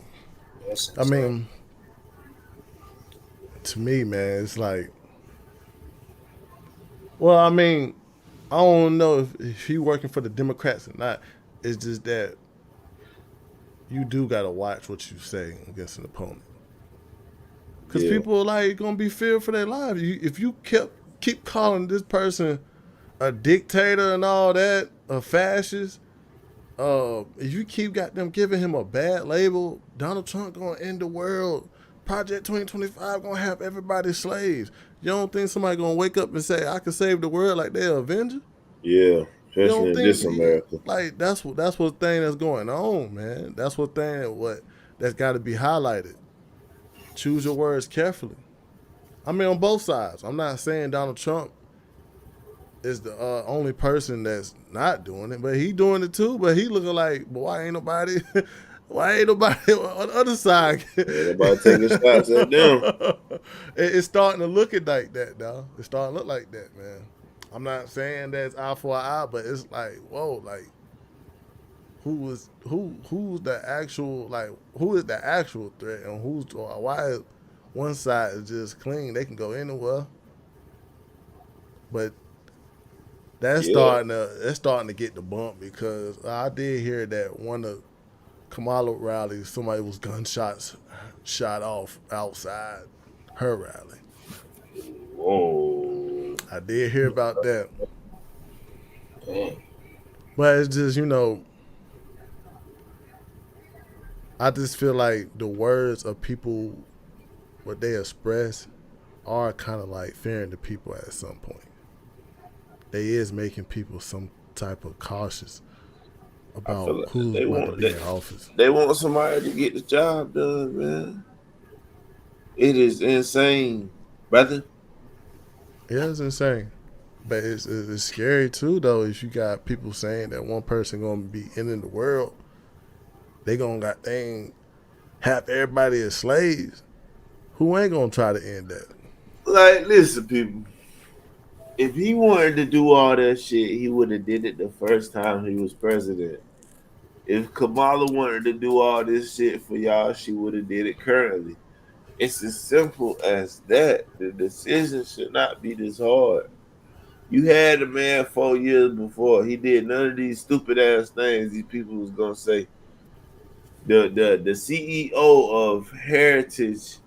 I mean, to me, man, it's like, well, I mean, I don't know if he working for the Democrats or not. It's just that you do gotta watch what you say against an opponent, because people are like gonna be feared for their lives. If you keep calling this person a dictator and all that, a fascist, if you keep got them giving him a bad label, Donald Trump gonna end the world. Project 2025 gonna have everybody slaves. You don't think somebody gonna wake up and say, "I can save the world," like they're Avenger? Yeah. Especially in this America. Like that's what thing that's going on, man. That's that's got to be highlighted. Choose your words carefully. I mean, on both sides. I'm not saying Donald Trump is the only person that's not doing it, but he doing it too. But he looking like, but why ain't nobody on the other side? Everybody taking shots at them. It's starting to look like that, dog. It's starting to look like that, man. I'm not saying that it's eye for an eye, but it's like, whoa, like who's the actual threat, and why one side is just clean, they can go anywhere. But that's starting to get the bump, because I did hear that one of Kamala rallies, somebody was gunshots shot off outside her rally. Whoa. I did hear about that. But it's just, I just feel like the words of people, what they express, are kind of like fearing the people at some point. They is making people some type of cautious about like who's going to be in office. They want somebody to get the job done, man. It is insane, brother. Yeah, it's insane. But it's scary too, though. If you got people saying that one person gonna be ending the world, they ain't have everybody as slaves. Who ain't gonna try to end that? Like, listen, people. If he wanted to do all that shit, he would have did it the first time he was president. If Kamala wanted to do all this shit for y'all, she would have did it currently. It's as simple as that. The decision should not be this hard. You had a man 4 years before. He did none of these stupid ass things these people was gonna say. The CEO of Heritage,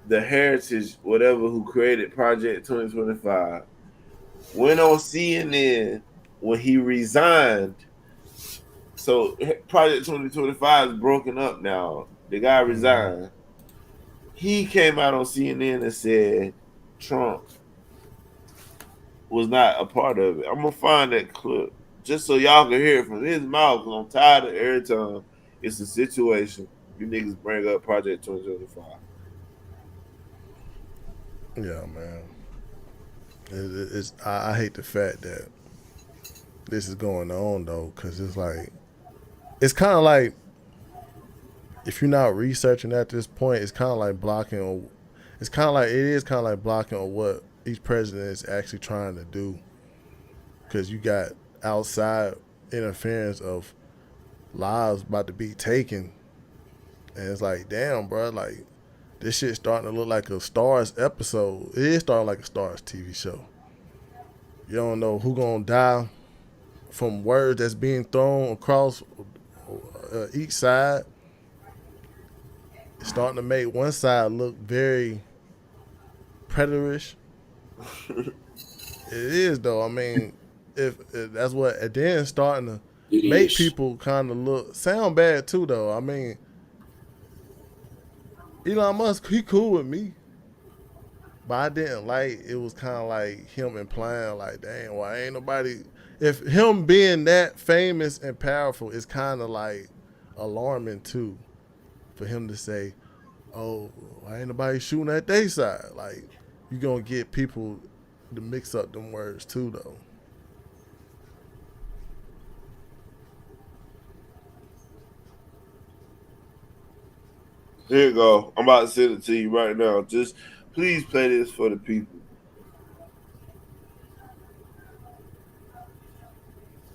the Heritage, whatever, who created Project 2025, went on CNN when he resigned. So Project 2025 is broken up now. The guy resigned. He came out on CNN and said Trump was not a part of it. I'm gonna find that clip just so y'all can hear it from his mouth. Cause I'm tired of every time it's a situation you niggas bring up Project 2025. Yeah, man. I hate the fact that this is going on though, because it's kind of like if you're not researching at this point, it's kind of like blocking. It is kind of like blocking on what each president is actually trying to do, because you got outside interference of lives about to be taken, and it's like, damn, bro, like this shit starting to look like a Stars episode. It is starting like a Stars TV show. You don't know who gonna die from words that's being thrown across each side. It's starting to make one side look very predatorish. It is though. I mean, if that's what, and then starting to make people kind of sound bad too though. I mean, Elon Musk, he cool with me, but I didn't like. It was kind of like him implying like, dang, why ain't nobody? If him being that famous and powerful is kind of like alarming too, for him to say, oh, why ain't nobody shooting at their side? Like, you gonna get people to mix up them words too, though. Here you go. I'm about to send it to you right now. Just please play this for the people.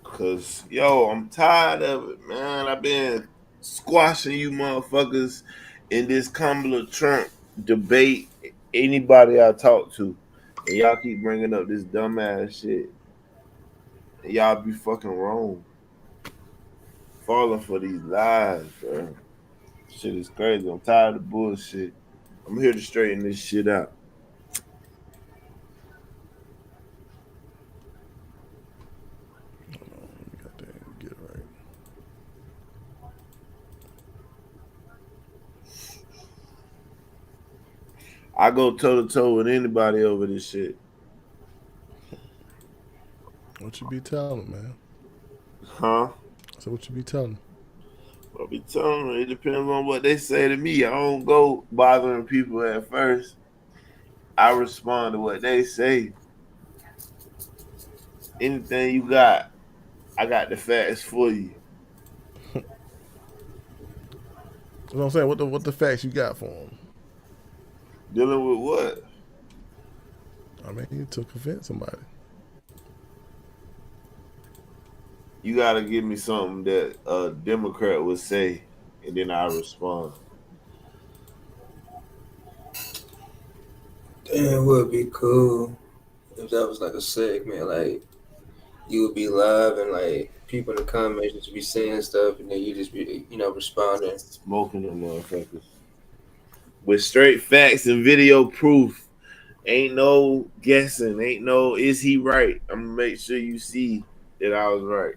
Cause yo, I'm tired of it, man. I've been squashing you motherfuckers in this Kamala Trump debate. Anybody I talk to, and y'all keep bringing up this dumbass shit. And y'all be fucking wrong, falling for these lies, bro. Shit is crazy. I'm tired of bullshit. I'm here to straighten this shit out. Get it right. I go toe to toe with anybody over this shit. What you be telling, man? Huh? So what you be telling? I be telling them it depends on what they say to me. I don't go bothering people at first. I respond to what they say. Anything you got, I got the facts for you. You know what I'm saying? What the facts you got for them? Dealing with what? I mean, to convince somebody. You gotta give me something that a Democrat would say, and then I respond. Damn, it would be cool if that was like a segment, like you would be live and like people in the comments just be saying stuff, and then you just be, responding. Smoking them motherfuckers with straight facts and video proof. Ain't no guessing. Ain't no is he right. I'm gonna make sure you see that I was right.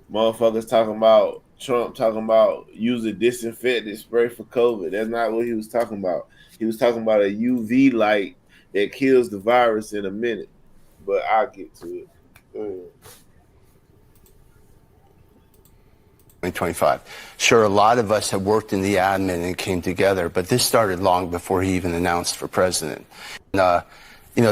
Motherfuckers talking about Trump talking about using disinfectant spray for COVID. That's not what he was talking about. He was talking about a UV light that kills the virus in a minute. But I'll get to it. 2025. Sure, a lot of us have worked in the admin and came together, but this started long before he even announced for president. The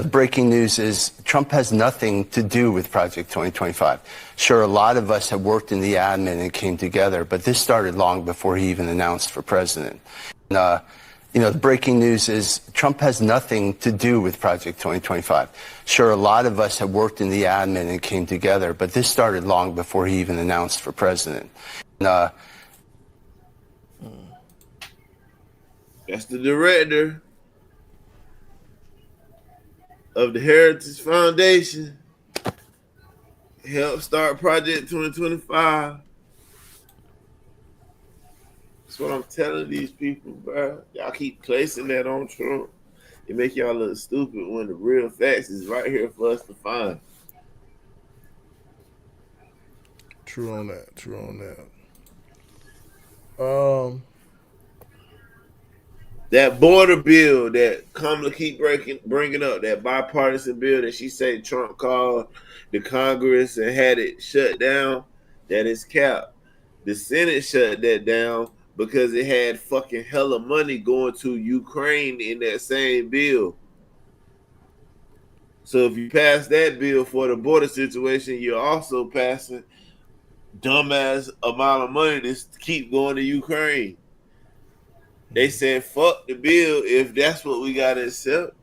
breaking news is Trump has nothing to do with Project 2025. Sure, a lot of us have worked in the admin and came together, but this started long before he even announced for president. The breaking news is Trump has nothing to do with Project 2025. Sure, a lot of us have worked in the admin and came together, but this started long before he even announced for president. That's the director of the Heritage Foundation. Helped start Project 2025. That's what I'm telling these people, bro. Y'all keep placing that on Trump. It make y'all look stupid when the real facts is right here for us to find. True on that. True on that. That border bill that Kamala keep bringing up, that bipartisan bill that she said Trump called the Congress and had it shut down, that is cap. The Senate shut that down because it had fucking hella money going to Ukraine in that same bill. So if you pass that bill for the border situation, you're also passing dumbass amount of money to keep going to Ukraine. They said, fuck the bill if that's what we got to accept.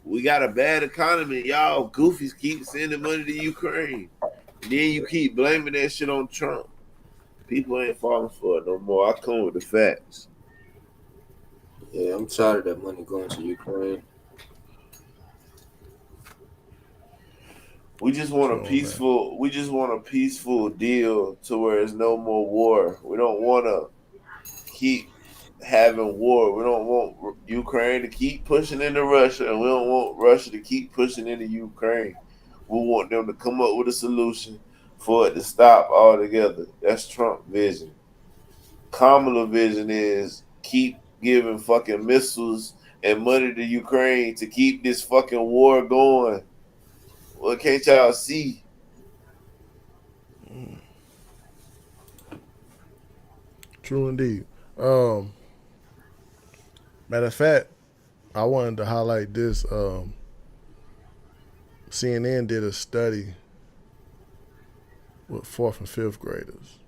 We got a bad economy. Y'all goofies keep sending money to Ukraine. And then you keep blaming that shit on Trump. People ain't falling for it no more. I come with the facts. Yeah, I'm tired of that money going to Ukraine. We just want a peaceful deal to where there's no more war. We don't want to keep having war. We don't want Ukraine to keep pushing into Russia, and we don't want Russia to keep pushing into Ukraine. We want them to come up with a solution for it to stop altogether. That's Trump's vision. Kamala's vision is keep giving fucking missiles and money to Ukraine to keep this fucking war going. Well, can't y'all see? True indeed. Matter of fact, I wanted to highlight this. CNN did a study with 4th and 5th graders.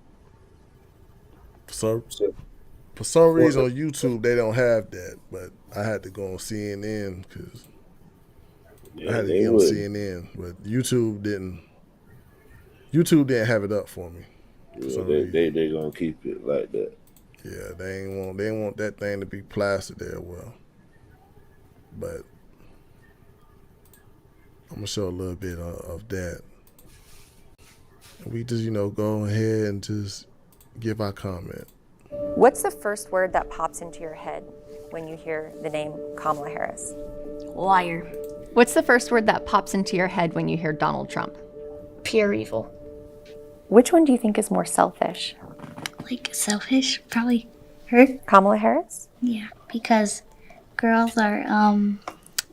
For some reason on YouTube they don't have that, but I had to go on CNN because I had to get on CNN, but YouTube didn't have it up for me. Yeah, they gonna keep it like that. Yeah, they ain't want that thing to be plastered there well. But I'm gonna show a little bit of that. We just, go ahead and just give our comment. What's the first word that pops into your head when you hear the name Kamala Harris? Liar. What's the first word that pops into your head when you hear Donald Trump? Pure evil. Which one do you think is more selfish? Like selfish, probably her. Kamala Harris? Yeah, because girls are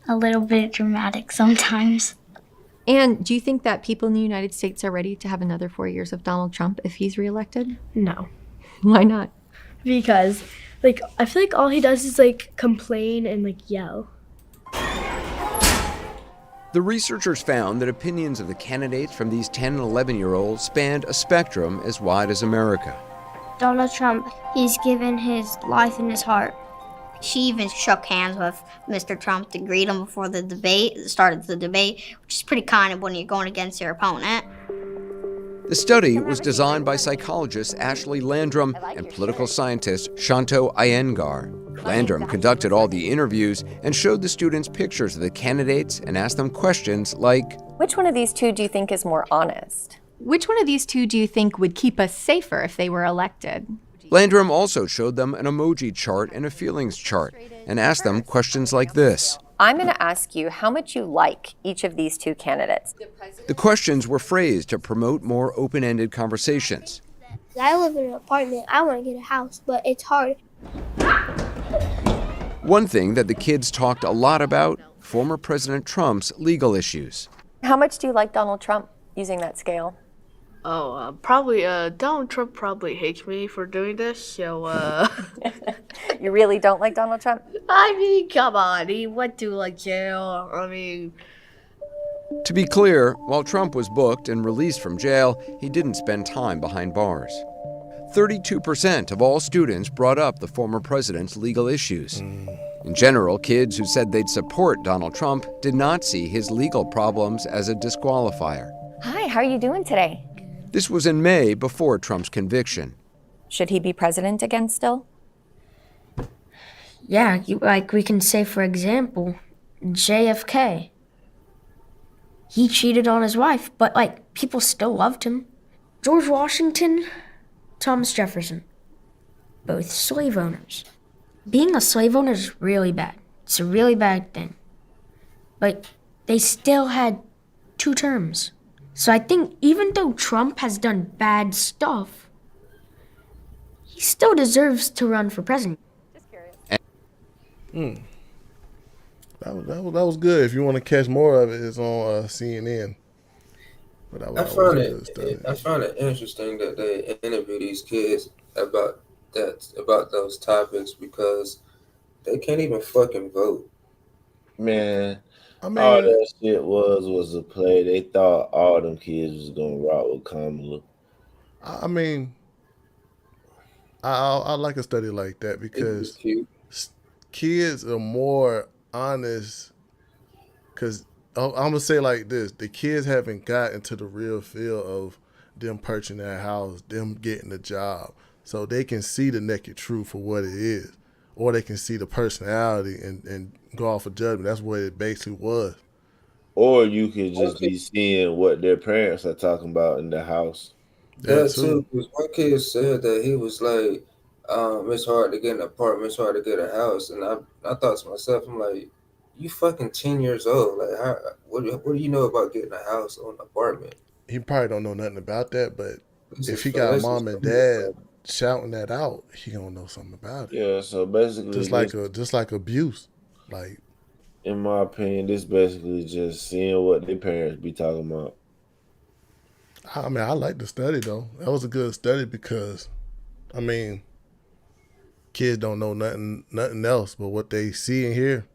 a little bit dramatic sometimes. And do you think that people in the United States are ready to have another 4 years of Donald Trump if he's reelected? No. Why not? Because, I feel like all he does is, complain and, yell. The researchers found that opinions of the candidates from these 10 and 11-year-olds spanned a spectrum as wide as America. Donald Trump, he's given his life and his heart. She even shook hands with Mr. Trump to greet him before the debate, started the debate, which is pretty kind of when you're going against your opponent. The study was designed by psychologist Ashley Landrum and political scientist Shanto Iyengar. Landrum conducted all the interviews and showed the students pictures of the candidates and asked them questions like, which one of these two do you think is more honest? Which one of these two do you think would keep us safer if they were elected? Landrum also showed them an emoji chart and a feelings chart and asked them questions like this. I'm going to ask you how much you like each of these two candidates. The questions were phrased to promote more open-ended conversations. I live in an apartment. I want to get a house, but it's hard. One thing that the kids talked a lot about, former President Trump's legal issues. How much do you like Donald Trump using that scale? Probably, Donald Trump probably hates me for doing this, so, You really don't like Donald Trump? I mean, come on, he went to, like, jail, I mean... To be clear, while Trump was booked and released from jail, he didn't spend time behind bars. 32% of all students brought up the former president's legal issues. In general, kids who said they'd support Donald Trump did not see his legal problems as a disqualifier. Hi, how are you doing today? This was in May before Trump's conviction. Should he be president again still? Yeah, we can say, for example, JFK. He cheated on his wife, but, people still loved him. George Washington, Thomas Jefferson, both slave owners. Being a slave owner is really bad. It's a really bad thing. But they still had 2 terms. So I think even though Trump has done bad stuff, he still deserves to run for president. Just curious. That was good. If you want to catch more of it, it's on CNN. But I found it interesting that they interview these kids about those topics because they can't even fucking vote. Man, I mean, all that shit was a play. They thought all them kids was gonna rock with Kamala. I mean, I like a study like that because kids are more honest. Because I'm gonna say like this: the kids haven't got into the real feel of them purchasing their house, them getting a job, so they can see the naked truth for what it is, or they can see the personality and go off of judgment. That's what it basically was. Or you could just be seeing what their parents are talking about in the house. That too, because one kid said that he was like, it's hard to get an apartment, it's hard to get a house. And I thought to myself, I'm like, you fucking 10 years old. Like, what do you know about getting a house or an apartment? He probably don't know nothing about that, but if he got mom and dad shouting that out, he gonna know something about it. Yeah, so basically just like abuse. Like, in my opinion, this basically just seeing what their parents be talking about. I mean, I like the study though. That was a good study because, I mean, kids don't know nothing else but what they see and hear,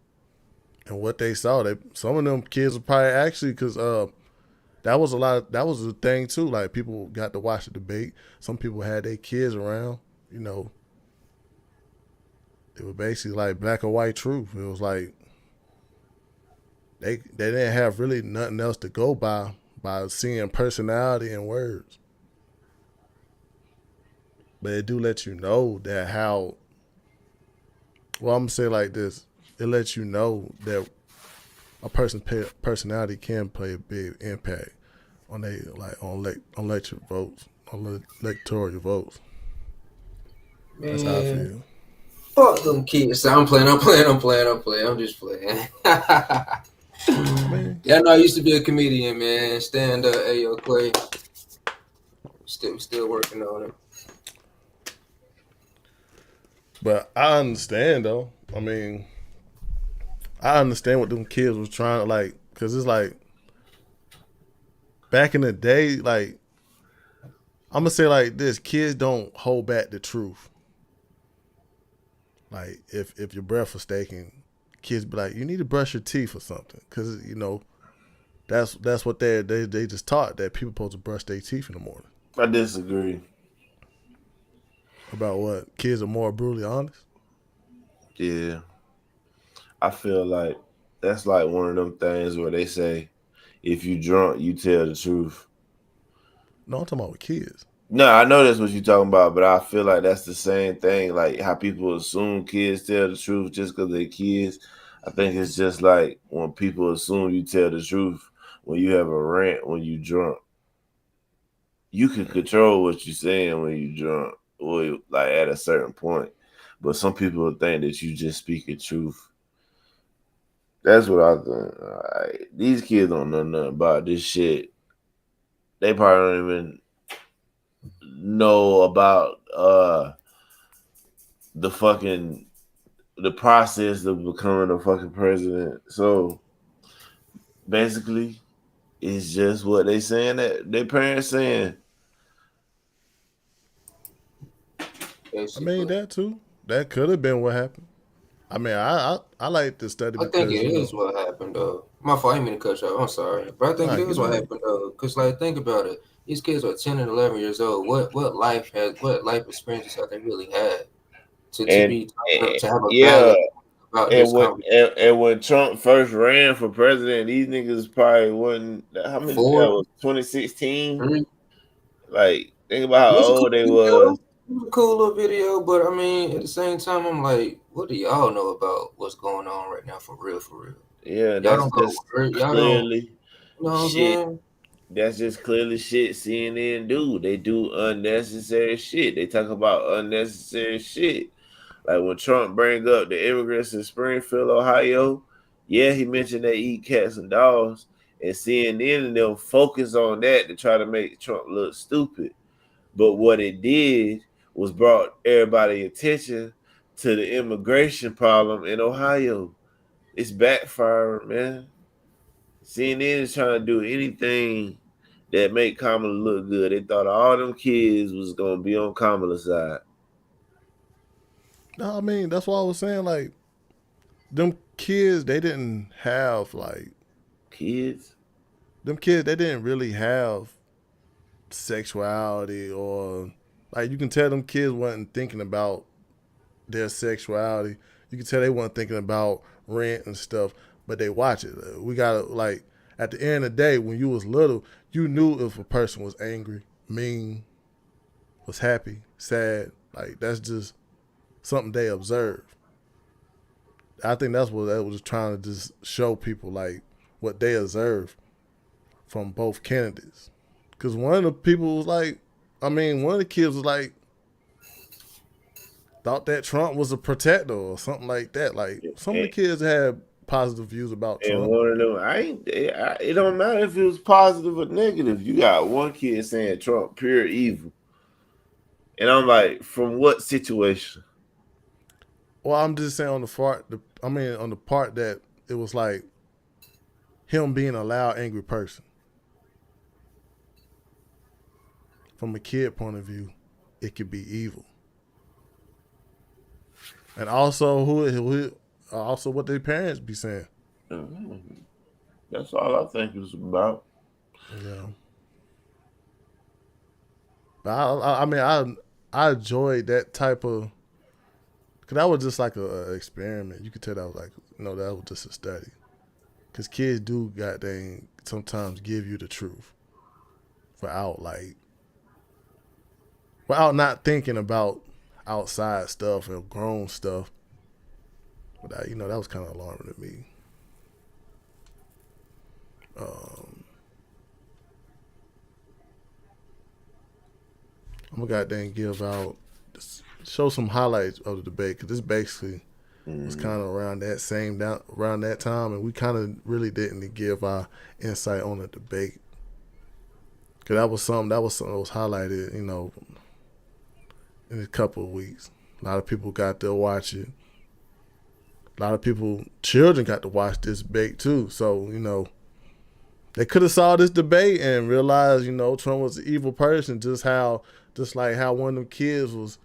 and what they saw. Some of them kids were probably actually because that was a thing too. Like, people got to watch the debate. Some people had their kids around. You know, it was basically like black or white truth. It was like they didn't have really nothing else to go by seeing personality and words. But it do let you know that how. Well, I'm gonna say it like this: it lets you know that a person's personality can play a big impact on electoral votes. Man, that's how I feel. Fuck them kids. I'm playing. I'm just playing. Yeah, I know I used to be a comedian, man. Stand up, Ayo Clay. Still working on it. But I understand though. I mean, I understand what them kids was trying to like, cause it's like back in the day, like I'm gonna say like this: kids don't hold back the truth. Like if your breath was stinking, kids be like, you need to brush your teeth or something, cause you know that's what they just taught, that people supposed to brush their teeth in the morning. I disagree. About what? Kids are more brutally honest? Yeah. I feel like that's like one of them things where they say, if you drunk, you tell the truth. No, I'm talking about with kids. No, I know that's what you're talking about, but I feel like that's the same thing. Like how people assume kids tell the truth just because they're kids. I think it's just like when people assume you tell the truth when you have a rant when you drunk. You can control what you're saying when you drunk, or like at a certain point. But some people think that you just speaking truth. That's what I think. These kids don't know nothing about this shit. They probably don't even know about the process of becoming a fucking president. So basically, it's just what they saying that their parents saying. I mean, that too. That could have been what happened. I mean, I like this study I because think it is what happened, though. My fault, I didn't mean to cut you off. I'm sorry. But I think it is what happened, though. Because, like, think about it. These kids are 10 and 11 years old. What life experiences have they really had to have a yeah. valid about this conversation? And when Trump first ran for president, these niggas probably wasn't. How many? That was 2016. Like, think about how old they was. It was a cool little video, but I mean, at the same time, I'm like, what do y'all know about what's going on right now, for real, for real? Yeah, Y'all that's don't go just work. Y'all clearly don't. You know what I'm shit. saying? That's just clearly shit CNN do. They do unnecessary shit. They talk about unnecessary shit. Like when Trump bring up the immigrants in Springfield, Ohio, yeah, he mentioned they eat cats and dogs, and CNN and them focus on that to try to make Trump look stupid. But what it did was brought everybody attention to the immigration problem in Ohio. It's backfiring, man. CNN is trying to do anything that make Kamala look good. They thought all them kids was gonna be on Kamala's side. No, I mean, that's what I was saying. Like, them kids, they didn't have, like... Kids? Them kids, they didn't really have sexuality or... Like, you can tell them kids wasn't thinking about their sexuality. You can tell they weren't thinking about rent and stuff, but they watch it. We gotta, like, at the end of the day, when you was little, you knew if a person was angry, mean, was happy, sad. Like, that's just something they observe. I think that's what they was trying to just show people, like, what they observed from both candidates. Because one of the people was like, I mean, one of the kids was like, thought that Trump was a protector or something like that. Like, some of the kids had positive views about Trump. And one of them, it don't matter if it was positive or negative. You got one kid saying Trump pure evil. And I'm like, from what situation? Well, I'm just saying on the part that it was like him being a loud, angry person. From a kid point of view, it could be evil. And also, also what their parents be saying. That's all I think it's about. Yeah. But I mean, I enjoyed that type of, because that was just like a experiment. You could tell that was like, that was just a study. Because kids do goddamn sometimes give you the truth without not thinking about outside stuff or grown stuff. But that was kind of alarming to me. I'm gonna goddamn show some highlights of the debate, because this basically was kind of around that time, and we kind of really didn't give our insight on the debate, because that was something that was highlighted, in a couple of weeks. A lot of people got to watch it. A lot of children got to watch this debate too. So, they could have saw this debate and realized, Trump was an evil person, just like how one of them kids was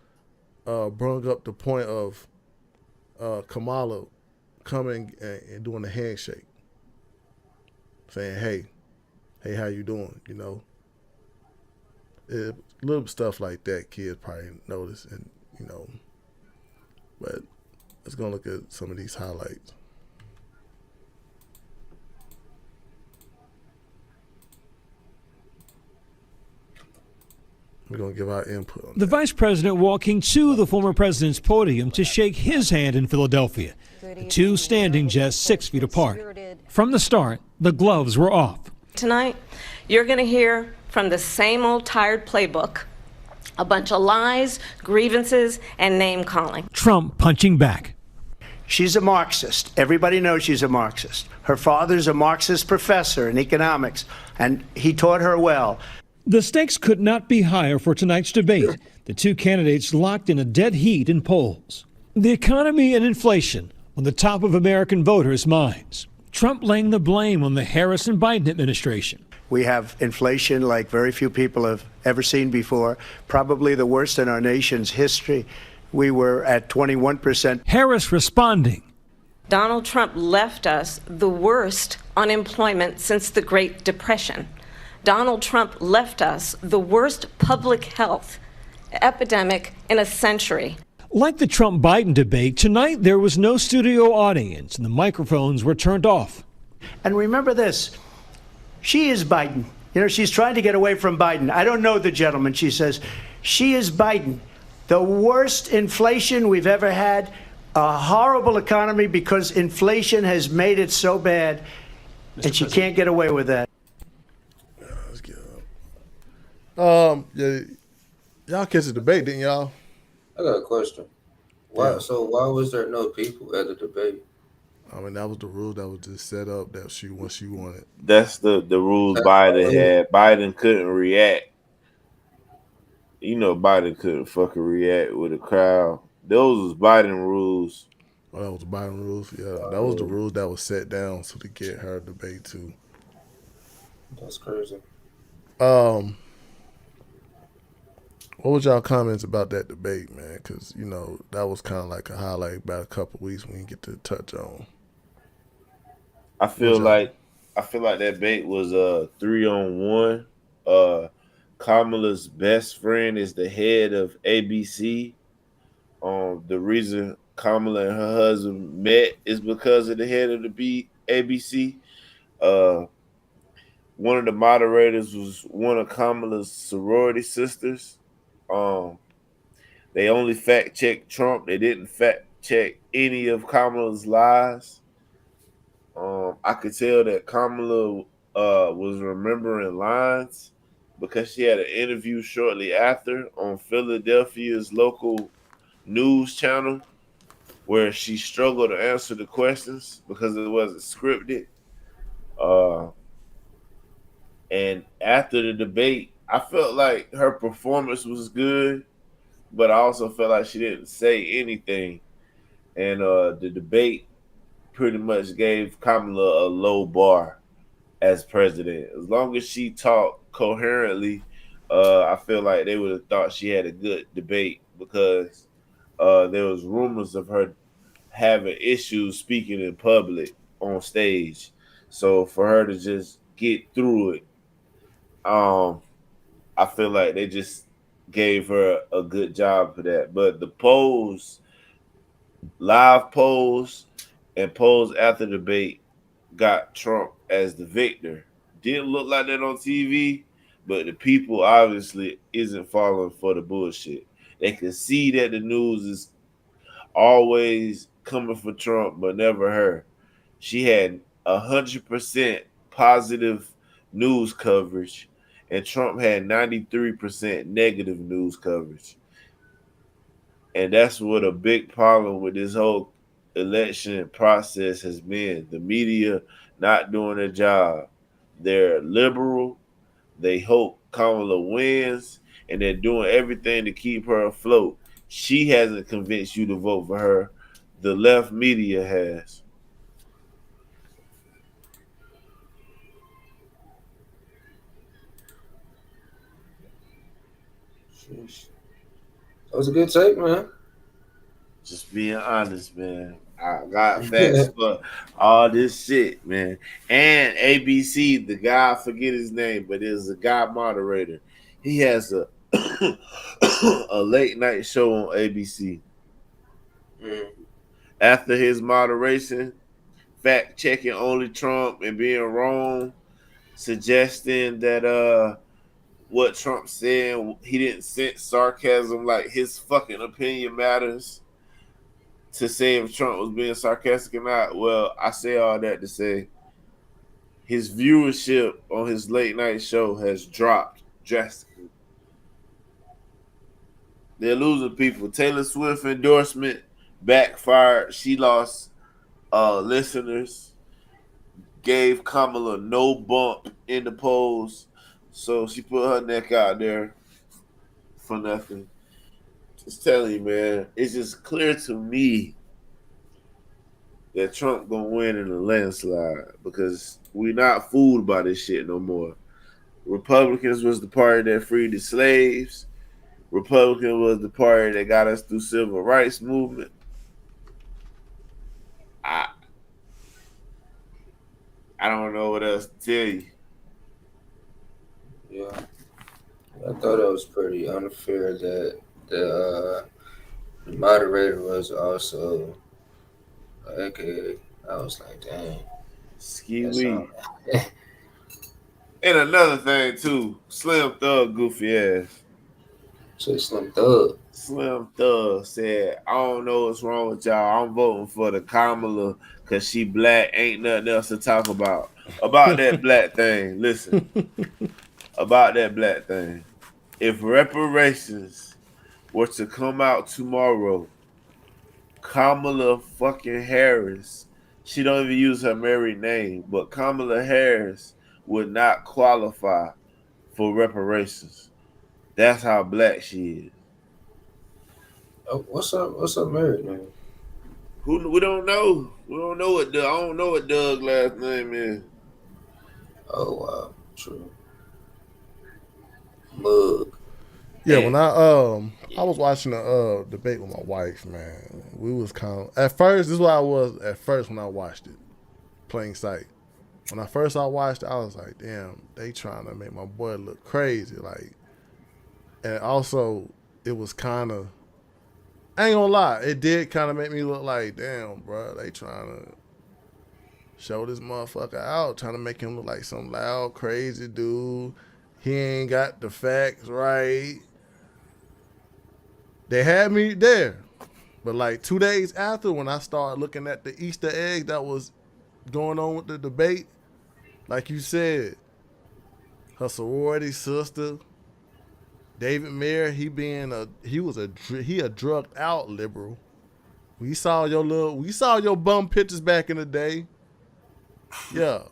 brung up the point of Kamala coming and doing a handshake, saying, hey, how you doing? Little stuff like that kids probably notice, and but let's go look at some of these highlights. We're going to give our input on the vice president walking to the former president's podium to shake his hand in Philadelphia, the two standing just 6 feet apart. From the start, the gloves were off. Tonight, you're going to hear from the same old tired playbook, a bunch of lies, grievances, and name-calling. Trump punching back. She's a Marxist. Everybody knows she's a Marxist. Her father's a Marxist professor in economics, and he taught her well. The stakes could not be higher for tonight's debate. The two candidates locked in a dead heat in polls. The economy and inflation on the top of American voters' minds. Trump laying the blame on the Harris and Biden administration. We have inflation like very few people have ever seen before, probably the worst in our nation's history. We were at 21%. Harris responding. Donald Trump left us the worst unemployment since the Great Depression. Donald Trump left us the worst public health epidemic in a century. Like the Trump-Biden debate, tonight there was no studio audience and the microphones were turned off. And remember this, she is Biden. You know, she's trying to get away from Biden. I don't know the gentleman, she says. She is Biden. The worst inflation we've ever had, a horrible economy because inflation has made it so bad, and she can't get away with that. Let's get up. Yeah, y'all catch the debate, didn't y'all? I got a question. Why? So why was there no people at the debate? I mean, that was the rule that was just set up that what she wanted. That's the rules Biden had. Biden couldn't react. You know, Biden couldn't fucking react with a crowd. Those was Biden rules. Oh, that was Biden rules? Yeah, that was the rules that was set down so to get her debate too. That's crazy. What was y'all comments about that debate, man? Because, you know, that was kind of like a highlight about a couple of weeks we didn't get to touch on. I feel like that debate was 3-on-1. Kamala's best friend is the head of ABC. The reason Kamala and her husband met is because of the head of the ABC. One of the moderators was one of Kamala's sorority sisters. They only fact-checked Trump. They didn't fact-check any of Kamala's lies. I could tell that Kamala was remembering lines because she had an interview shortly after on Philadelphia's local news channel where she struggled to answer the questions because it wasn't scripted. And after the debate, I felt like her performance was good, but I also felt like she didn't say anything. And the debate pretty much gave Kamala a low bar as president. As long as she talked coherently, I feel like they would have thought she had a good debate because there was rumors of her having issues speaking in public on stage. So for her to just get through it, I feel like they just gave her a good job for that. But the polls, live polls and polls after the debate got Trump as the victor. Didn't look like that on TV, but the people obviously isn't falling for the bullshit. They can see that the news is always coming for Trump, but never her. She had 100% positive news coverage, and Trump had 93% negative news coverage. And that's what a big problem with this whole election process has been. The media not doing their job. They're liberal. They hope Kamala wins, and they're doing everything to keep her afloat. She hasn't convinced you to vote for her. The left media has. Sheesh. That was a good take, man. Just being honest, man. I got facts for all this shit, man. And ABC, the guy, I forget his name, but there's a guy moderator. He has a a late night show on ABC. After his moderation, fact checking only Trump and being wrong, suggesting that what Trump said, he didn't sense sarcasm, like his fucking opinion matters. To say if Trump was being sarcastic or not, well, I say all that to say his viewership on his late night show has dropped drastically. They're losing people. Taylor Swift endorsement backfired. She lost listeners. Gave Kamala no bump in the polls. So she put her neck out there for nothing. Just telling you, man, it's just clear to me that Trump gonna win in a landslide because we're not fooled by this shit no more. Republicans was the party that freed the slaves. Republican was the party that got us through civil rights movement. I don't know what else to tell you. Yeah, I thought it was pretty unfair that the moderator was also AKA. I was like, dang. Ski Wee. And another thing too, Slim Thug goofy ass. So Slim Thug. Slim Thug said, I don't know what's wrong with y'all. I'm voting for the Kamala because she black. Ain't nothing else to talk about. About that black thing. Listen. About that black thing. If reparations were to come out tomorrow, Kamala fucking Harris, she don't even use her married name, but Kamala Harris would not qualify for reparations. That's how black she is. Oh, what's up married name? We don't know. We don't know what I don't know what Doug's last name is. Oh wow, true. Mug. Yeah, when I was watching the debate with my wife, man, we was kind of at first. This is what I was at first when I watched it, plain sight. When I first watched it, I was like, damn, they trying to make my boy look crazy, like. And also, it was kind of, I ain't gonna lie, it did kind of make me look like, damn, bro, they trying to show this motherfucker out, trying to make him look like some loud, crazy dude. He ain't got the facts right. They had me there. But like 2 days after, when I started looking at the Easter egg that was going on with the debate, like you said, her sorority sister, David Mayer, he a drugged out liberal. We saw your bum pictures back in the day. Yeah.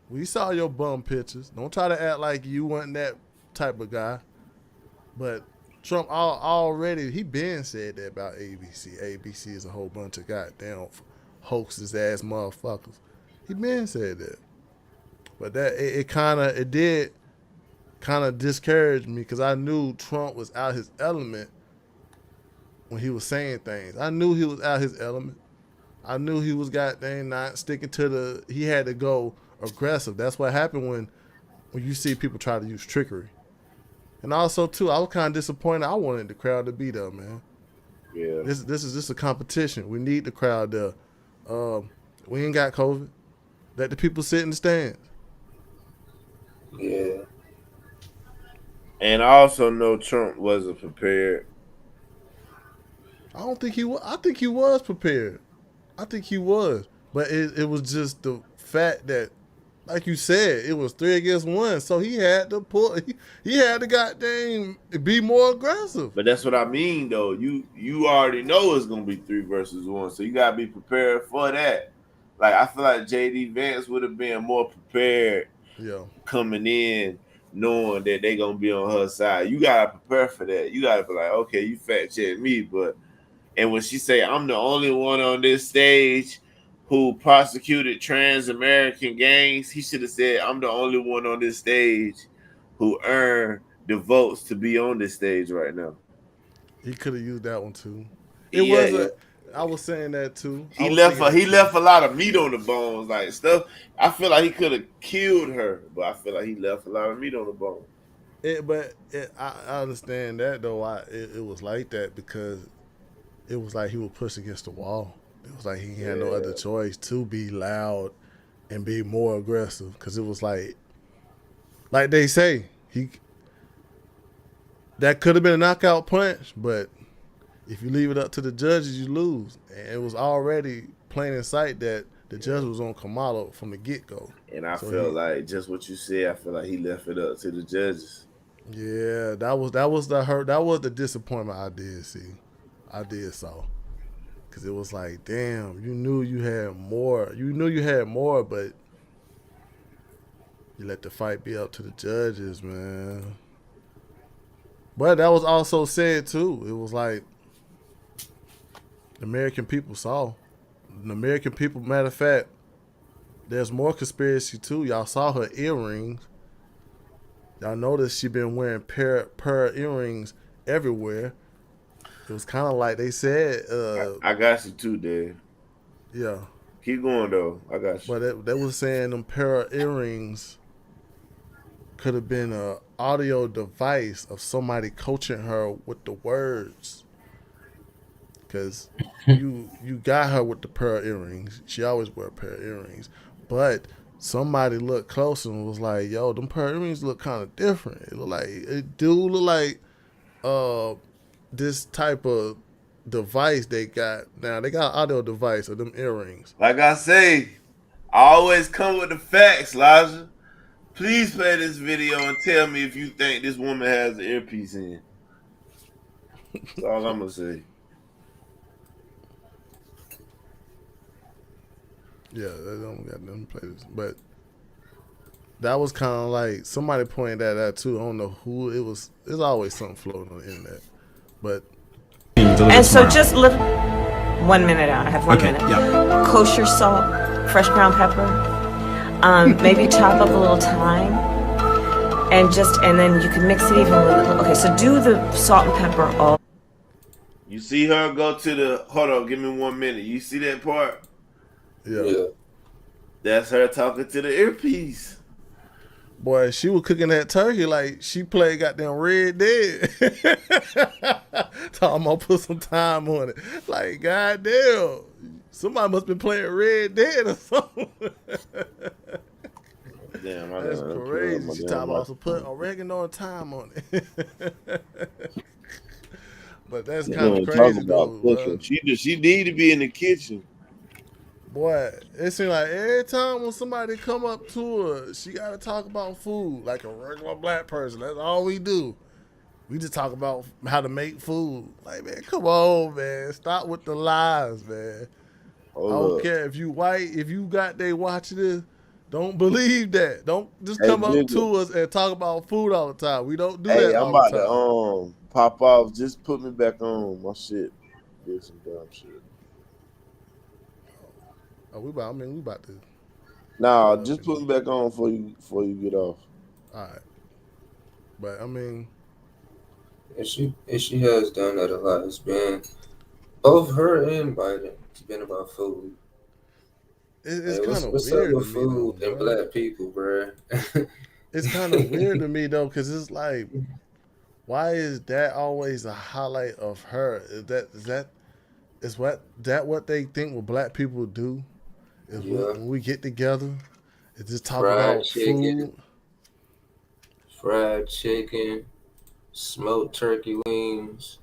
We saw your bum pictures. Don't try to act like you weren't that type of guy. But Trump already, he been said that about ABC. ABC is a whole bunch of goddamn hoaxes ass motherfuckers. He been said that. But that it did kind of discourage me because I knew Trump was out his element when he was saying things. I knew he was out his element. I knew he was goddamn not sticking to he had to go aggressive. That's what happened when you see people try to use trickery. And also too, I was kind of disappointed. I wanted the crowd to be there, man. Yeah. This is just a competition. We need the crowd there. We ain't got COVID. Let the people sit in the stands. Yeah. And I also know Trump wasn't prepared. I don't think he was. I think he was prepared. I think he was. But it was just the fact that, like you said, it was 3 against 1. So he had to he had to goddamn be more aggressive. But that's what I mean, though. You already know it's gonna be 3 versus 1, so you gotta be prepared for that. Like I feel like JD Vance would have been more prepared, coming in, knowing that they gonna be on her side. You gotta prepare for that. You gotta be like, okay, you fact check me, and when she say I'm the only one on this stage who prosecuted trans American gangs, he should have said I'm the only one on this stage who earned the votes to be on this stage right now. He could have used that one too. I was saying that too. He left a lot of meat on the bones, like stuff. I feel like he could have killed her, but I feel like he left a lot of meat on the bone. I understand that though. It was like that because it was like he was pushed against the wall. It was like he had no other choice to be loud and be more aggressive because it was like they say, that could have been a knockout punch, but if you leave it up to the judges, you lose. And it was already plain in sight that the judge was on Kamala from the get-go. And I felt like just what you said, I feel like he left it up to the judges. Yeah, that was the disappointment I did see. I did so. Cause it was like, damn, you knew you had more. You knew you had more, but you let the fight be up to the judges, man. But that was also said too. It was like the American people saw. The American people, matter of fact, there's more conspiracy too. Y'all saw her earrings. Y'all notice she been wearing pearl earrings everywhere. It was kind of like they said. I got you too, Dave. Yeah. Keep going though. I got you. But they was saying them pearl earrings could have been a audio device of somebody coaching her with the words. Cause you got her with the pearl earrings. She always wear pearl earrings, but somebody looked close and was like, "Yo, them pearl earrings look kind of different. It do look like this type of device they got now. They got an audio device of them earrings. Like I say, I always come with the facts, Elijah. Please play this video and tell me if you think this woman has an earpiece in. That's all I'm gonna say. Yeah, they don't got them play this, but that was kind of like somebody pointed that out too. I don't know who it was. There's always something floating on the internet, but and so just look 1 minute out. I have 1 minute. Yeah. Kosher salt, fresh ground pepper, maybe chop up a little thyme, and then you can mix it even a little. Okay, so do the salt and pepper all. You see her go to the. Hold on, give me 1 minute. You see that part? Yeah. That's her talking to the earpiece. Boy, she was cooking that turkey like she played goddamn Red Dead. I'm gonna put some time on it. Like, goddamn, somebody must have been playing Red Dead or something. Damn, that's crazy. She talking about to put oregano and thyme on it. But that's kind of crazy though. She need to be in the kitchen. Boy, it seems like every time when somebody come up to her, she got to talk about food like a regular black person. That's all we do. We just talk about how to make food. Like, man, come on, man. Stop with the lies, man. I don't care if you white, if you got they watching this, don't believe that. Don't just come up to us and talk about food all the time. We don't do that all the time. I'm about to pop off. Just put me back on my shit. Did some dumb shit. Oh, we about to. Nah, just put me back on before you get off. All right. But I mean, and she has done that a lot. It's been both her and Biden. It's been about food. It's kind of what's weird up with to food me, and black people, bro. It's kind of weird to me though, because it's like, why is that always a highlight of her? Is what they think what black people do? Is when we get together, it's just talk about food. Fried chicken, smoked turkey wings,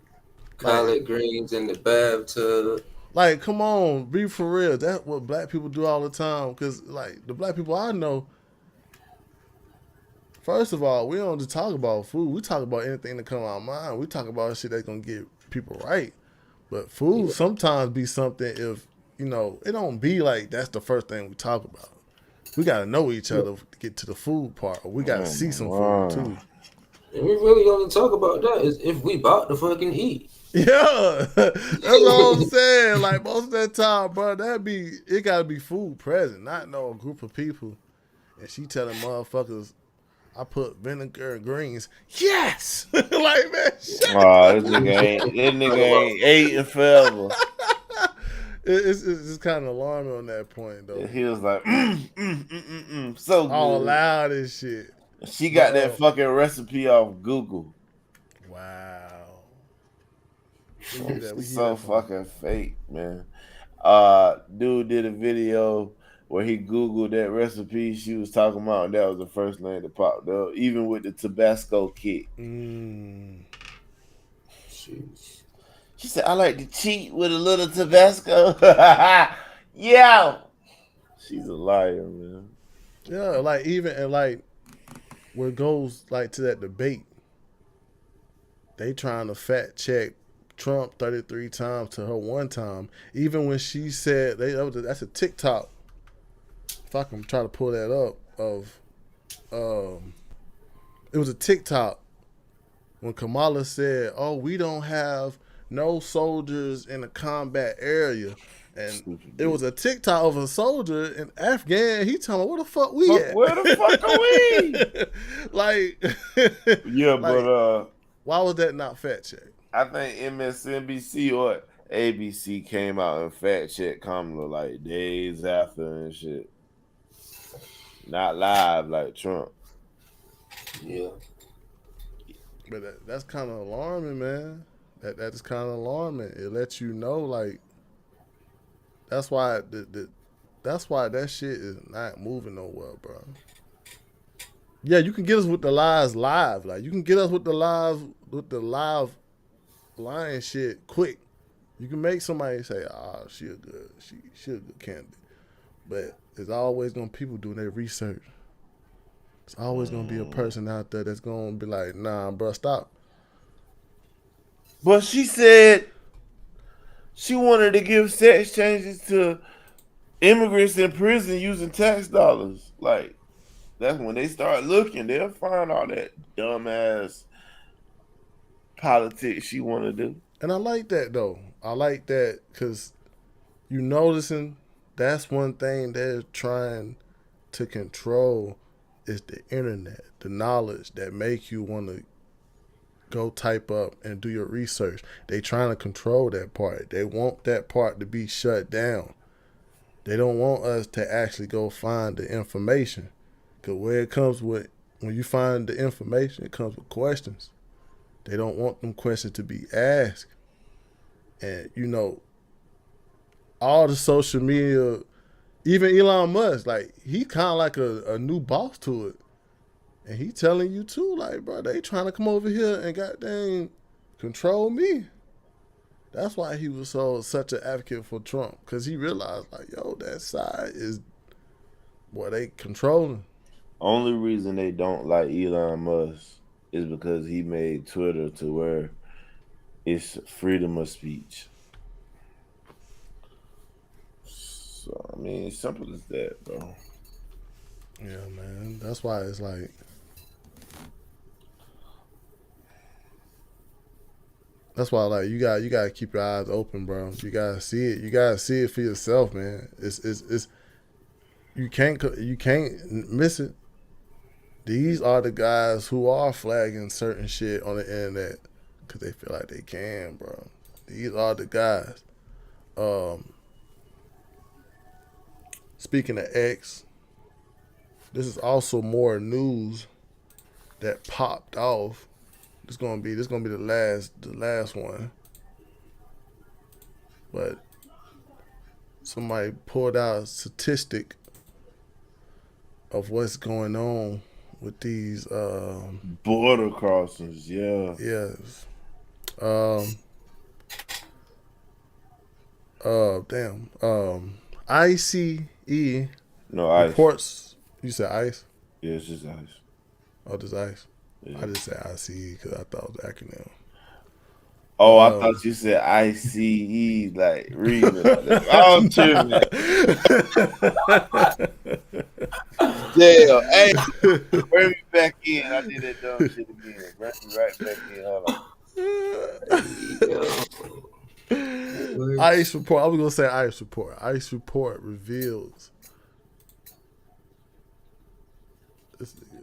collard greens in the bathtub. Like, come on, be for real. That's what black people do all the time. Because, like, the black people I know, first of all, we don't just talk about food. We talk about anything that come to our mind. We talk about shit that's going to get people right. But food sometimes be something if, it don't be like that's the first thing we talk about. We got to know each other to get to the food part. Or we got to see some food, too. And we really only talk about that is if we about to fucking eat. Yeah, that's what I'm saying. Like, most of that time, bro, it gotta be food present, not no group of people. And she telling motherfuckers, I put vinegar and greens. Yes, like, man. This nigga ain't eating forever. It's just kind of alarming on that point, though. He was like, so good. All loud and shit. She got that fucking recipe off Google. Wow. It's so fucking fake, man. Dude did a video where he Googled that recipe she was talking about, and that was the first name that popped up, even with the Tabasco kick. She said, I like to cheat with a little Tabasco. Yeah. She's a liar, man. Yeah, like, even, when it goes, like, to that debate, they trying to fact check Trump 33 times to her one time. Even when she said that's a TikTok. If I can try to pull that up it was a TikTok when Kamala said, "Oh, we don't have no soldiers in the combat area," And it was a TikTok of a soldier in Afghan. He telling where the fuck we at? Where the fuck are we? Like, Yeah, like, but why was that not fact checked? I think MSNBC or ABC came out and fact checked Kamala like days after and shit. Not live like Trump. Yeah. But that's kind of alarming, man. That is kind of alarming. It lets you know, like, that's why that's why that shit is not moving nowhere, bro. Yeah, you can get us with the lies live. Like, you can get us with the live lying shit quick. You can make somebody say, she a good candidate. But there's always gonna be people doing their research. There's always gonna be a person out there that's gonna be like, nah, bro, stop. But she said she wanted to give sex changes to immigrants in prison using tax dollars. Like, that's when they start looking, they'll find all that dumbass politics she want to do. And I like that, though. I like that because you noticing that's one thing they're trying to control is the internet, the knowledge that make you want to go type up and do your research. They trying to control that part. They want that part to be shut down. They don't want us to actually go find the information. Because where it comes with, when you find the information, it comes with questions. They don't want them questions to be asked. And, you know, all the social media, even Elon Musk, like, he kind of like a new boss to it. And he telling you too, like, bro, they trying to come over here and goddamn control me. That's why he was such an advocate for Trump, because he realized, like, yo, that side is what they controlling. Only reason they don't like Elon Musk is because he made Twitter to where it's freedom of speech. So, I mean, it's simple as that, bro. Yeah, man. That's why it's like, that's why, like, you gotta keep your eyes open, bro. You gotta see it. You gotta see it for yourself, man. It's you can't miss it. These are the guys who are flagging certain shit on the internet because they feel like they can, bro. These are the guys. Speaking of X, this is also more news that popped off. This gonna be the last one. But somebody pulled out a statistic of what's going on with these border crossings. Yeah. Yes. ICE. No, ICE. Reports. You said ICE? Yeah, it's just ICE. Oh, just ICE? Yeah. I just said ICE because I thought it was the acronym. Oh, I thought you said ICE, like reading it. Oh, tripping. Damn. Hey, bring me back in. I did that dumb shit again. Bring me right back in. Hold on. ICE report. I was gonna say ICE report. ICE report reveals. This nigga.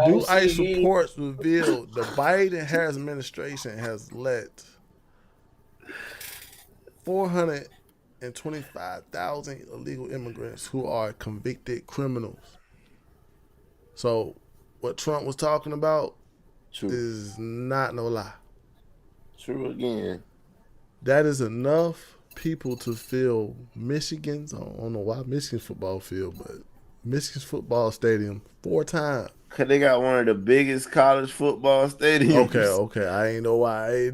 New ICE reports reveal the Biden-Harris administration has let 425,000 illegal immigrants who are convicted criminals. So, what Trump was talking about is not no lie. True again. That is enough people to fill Michigan's, I don't know why Michigan's football field, but Michigan's football stadium 4 times. Cause they got one of the biggest college football stadiums. Okay. I ain't know why.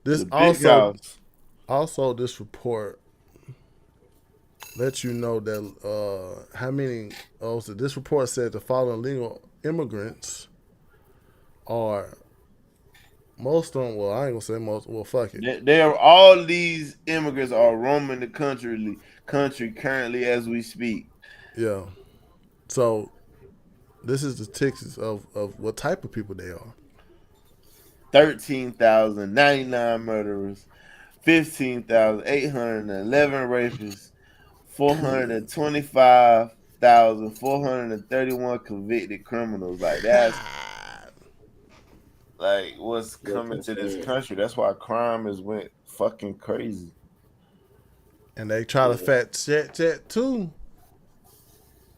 This also this report lets you know that how many. Also, this report said the following legal immigrants are. Most of them, well, I ain't gonna say most. Well, fuck it. All these immigrants are roaming the country currently as we speak. Yeah. So This is the statistics of what type of people they are. 13,099 murderers, 15,811 rapists, 425,431 convicted criminals. Like that's like what's coming to this country. That's why crime is went fucking crazy. And they try to fact check too.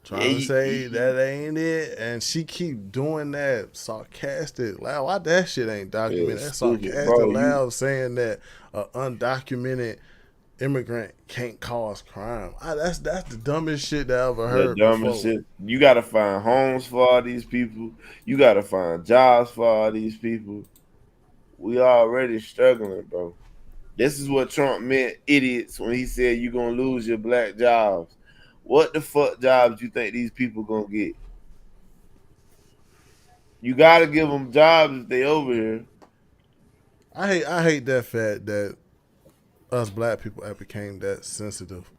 Trying to say that ain't it, and she keep doing that sarcastic loud. Why that shit ain't documented? That sarcastic loud saying that an undocumented immigrant can't cause crime. That's the dumbest shit that I ever heard. The dumbest shit. You gotta find homes for all these people. You gotta find jobs for all these people. We already struggling, bro. This is what Trump meant, idiots, when he said you're gonna lose your black jobs. What the fuck jobs you think these people gonna get? You gotta give them jobs if they over here. I hate that fact that us black people have became that sensitive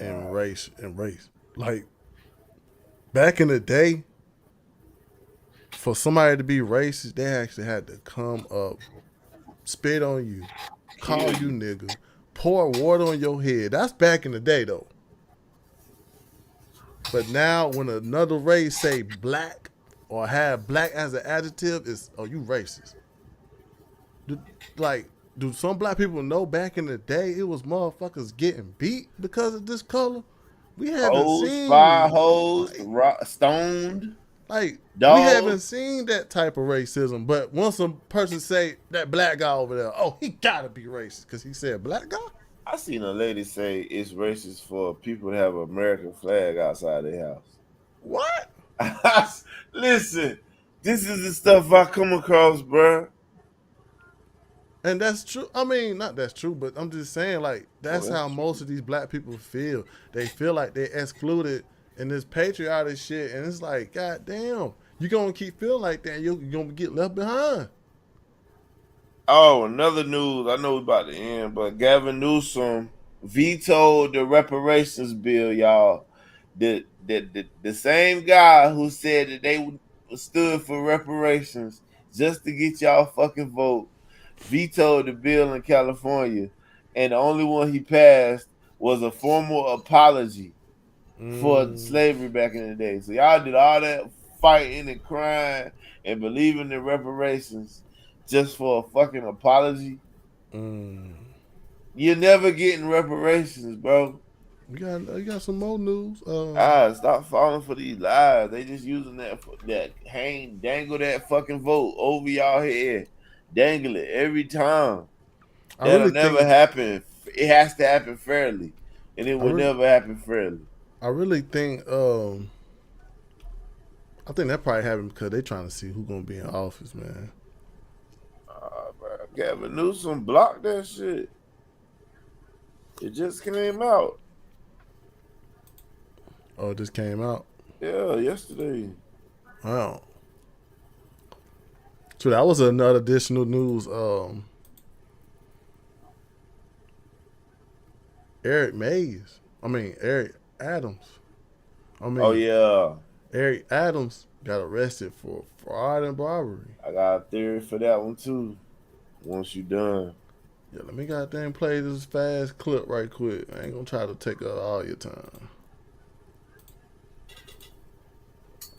in race. Like back in the day, for somebody to be racist, they actually had to come up, spit on you, call you nigga, pour water on your head. That's back in the day though. But now when another race say black or have black as an adjective, it's, oh, you racist. Do some black people know back in the day it was motherfuckers getting beat because of this color? We haven't seen fire hose, stoned. Like dogs. We haven't seen that type of racism. But once a person say that black guy over there, oh, he gotta be racist because he said black guy. I seen a lady say it's racist for people to have an American flag outside their house. What? Listen, this is the stuff I come across, bro. And that's true. I mean, not that's true, but I'm just saying, like, that's how most of these black people feel. They feel like they're excluded in this patriotic shit. And it's like, God damn, you're going to keep feeling like that. You're going to get left behind. Oh, another news. I know we're about to end, but Gavin Newsom vetoed the reparations bill, y'all. The same guy who said that they stood for reparations just to get y'all fucking vote vetoed the bill in California, and the only one he passed was a formal apology for slavery back in the day. So y'all did all that fighting and crying and believing in reparations just for a fucking apology. You're never getting reparations, bro. You got some more news. Stop falling for these lies. They just using that dangle that fucking vote over y'all head. Dangle it every time. That'll never happen. It has to happen fairly. And it will never happen fairly. I really think I think that probably happened because they trying to see who's gonna be in office, man. Gavin Newsom blocked that shit. It just came out. Oh, it just came out? Yeah, yesterday. Wow. So that was another additional news. Eric Adams. Oh yeah. Eric Adams got arrested for fraud and robbery. I got a theory for that one too. Once you done. Yeah, let me goddamn play this fast clip right quick. I ain't gonna try to take up all your time.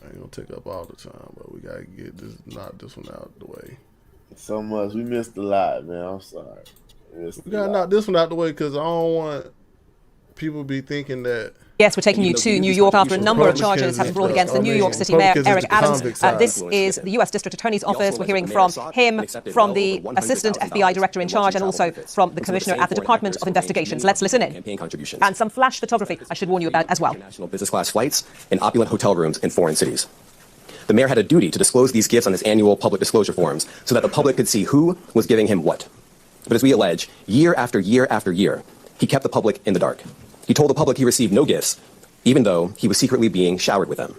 I ain't gonna take up all the time, but we gotta get knock this one out the way. So much. We missed a lot, man. I'm sorry. We gotta knock this one out the way because I don't want people to be thinking that. Yes, we're taking you to New York after a number of charges have been brought against the New York City Mayor, Eric Adams. This is the U.S. District Attorney's Office. We're hearing from him, from the Assistant FBI Director in charge, and also from the Commissioner at the Department of Investigations. Let's listen in. And some flash photography I should warn you about as well. National business class flights in opulent hotel rooms in foreign cities. The mayor had a duty to disclose these gifts on his annual public disclosure forms so that the public could see who was giving him what. But as we allege, year after year after year, he kept the public in the dark. He told the public he received no gifts, even though he was secretly being showered with them.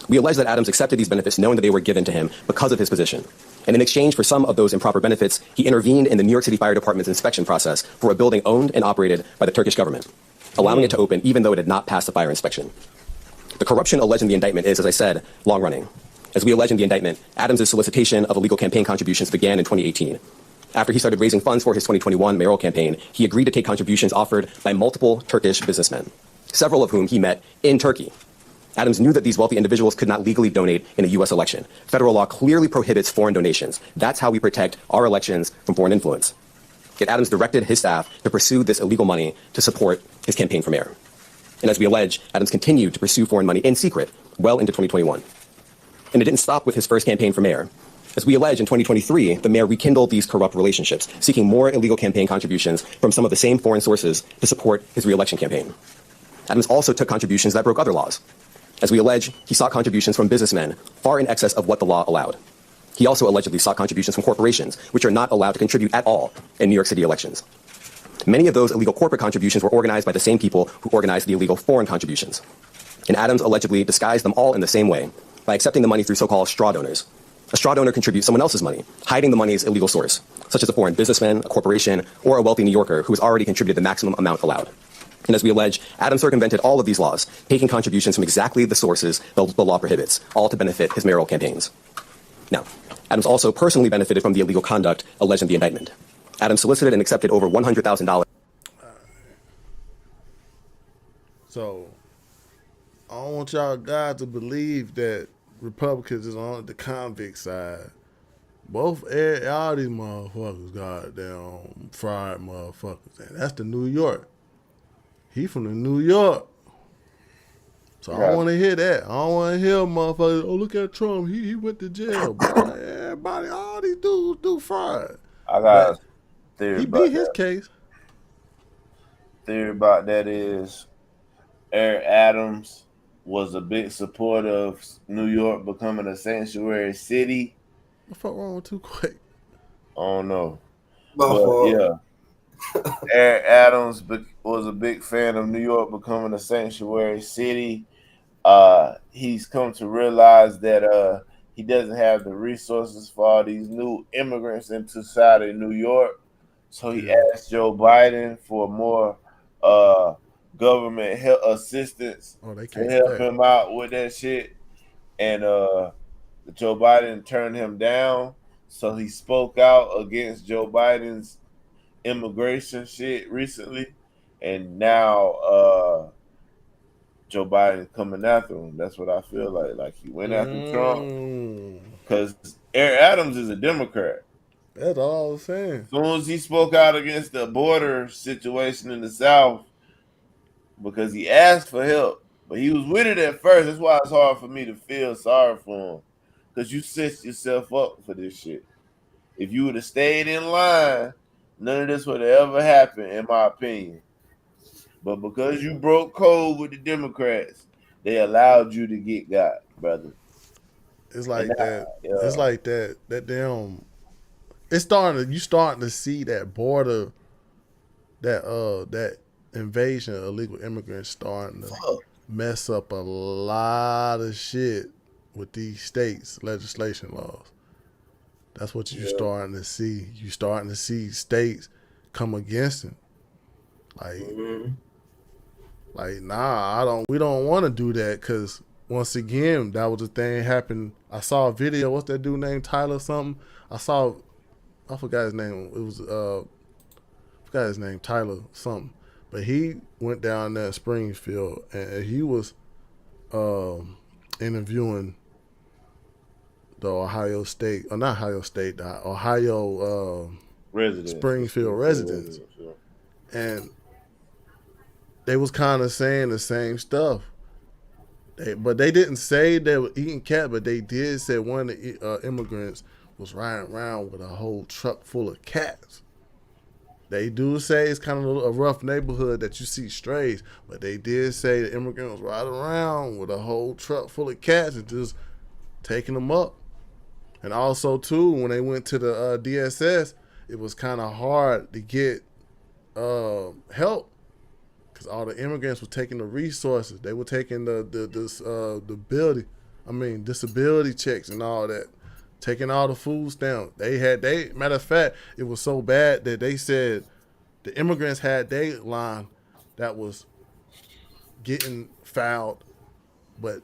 We allege that Adams accepted these benefits knowing that they were given to him because of his position. And in exchange for some of those improper benefits, he intervened in the New York City Fire Department's inspection process for a building owned and operated by the Turkish government, allowing it to open even though it had not passed the fire inspection. The corruption alleged in the indictment is, as I said, long-running. As we allege in the indictment, Adams' solicitation of illegal campaign contributions began in 2018. After he started raising funds for his 2021 mayoral campaign, he agreed to take contributions offered by multiple Turkish businessmen, several of whom he met in Turkey. Adams knew that these wealthy individuals could not legally donate in a U.S. election. Federal law clearly prohibits foreign donations. That's how we protect our elections from foreign influence. Yet Adams directed his staff to pursue this illegal money to support his campaign for mayor. And as we allege, Adams continued to pursue foreign money in secret well into 2021. And it didn't stop with his first campaign for mayor. As we allege, in 2023, the mayor rekindled these corrupt relationships, seeking more illegal campaign contributions from some of the same foreign sources to support his re-election campaign. Adams also took contributions that broke other laws. As we allege, he sought contributions from businessmen far in excess of what the law allowed. He also allegedly sought contributions from corporations, which are not allowed to contribute at all in New York City elections. Many of those illegal corporate contributions were organized by the same people who organized the illegal foreign contributions. And Adams allegedly disguised them all in the same way, by accepting the money through so-called straw donors. A straw donor contributes someone else's money, hiding the money's illegal source, such as a foreign businessman, a corporation, or a wealthy New Yorker who has already contributed the maximum amount allowed. And as we allege, Adams circumvented all of these laws, taking contributions from exactly the sources the law prohibits, all to benefit his mayoral campaigns. Now, Adams also personally benefited from the illegal conduct alleged in the indictment. Adams solicited and accepted over $100,000. So, I don't want y'all guys to believe that Republicans is on the convict side. All these motherfuckers, goddamn fried motherfuckers. And that's the New York. He from the New York. So I don't want to hear that. I don't want to hear motherfuckers, oh, look at Trump. He went to jail. Bro. Everybody, all these dudes do fried. I got a theory he about beat his that. case. Theory about that is Eric Adams was a big supporter of New York becoming a sanctuary city. What the fuck wrong with too quick? I don't know. But yeah, Eric Adams was a big fan of New York becoming a sanctuary city. He's come to realize that he doesn't have the resources for all these new immigrants into the side of New York. So he asked Joe Biden for more government help assistance to help him out with that shit. And Joe Biden turned him down. So he spoke out against Joe Biden's immigration shit recently. And now Joe Biden coming after him. That's what I feel like. Like he went after Trump. Because Eric Adams is a Democrat. That's all I'm saying. As soon as he spoke out against the border situation in the South, because he asked for help, but he was with it at first. That's why it's hard for me to feel sorry for him. Because you set yourself up for this shit. If you would have stayed in line, none of this would have ever happened, in my opinion. But because you broke code with the Democrats, they allowed you to get got, brother. It's like that. It's like that. That damn. It's starting. You starting to see that border, that invasion of illegal immigrants starting to mess up a lot of shit with these states' legislation laws. That's what you're starting to see. You starting to see states come against him. Like, nah, we don't want to do that because once again, that was the thing happened. I saw a video. What's that dude named Tyler something? I forgot his name. It was I forgot his name, Tyler something. But he went down there in Springfield and he was interviewing the Ohio State, or not Ohio State, the Ohio Springfield residents. And they was kind of saying the same stuff. But they didn't say they were eating cat, but they did say one of the immigrants was riding around with a whole truck full of cats. They do say it's kind of a rough neighborhood that you see strays, but they did say the immigrant was riding around with a whole truck full of cats and just taking them up. And also, too, when they went to the DSS, it was kind of hard to get help because all the immigrants were taking the resources. They were taking the disability checks and all that, taking all the food stamps. Matter of fact, it was so bad that they said the immigrants had their line that was getting filed But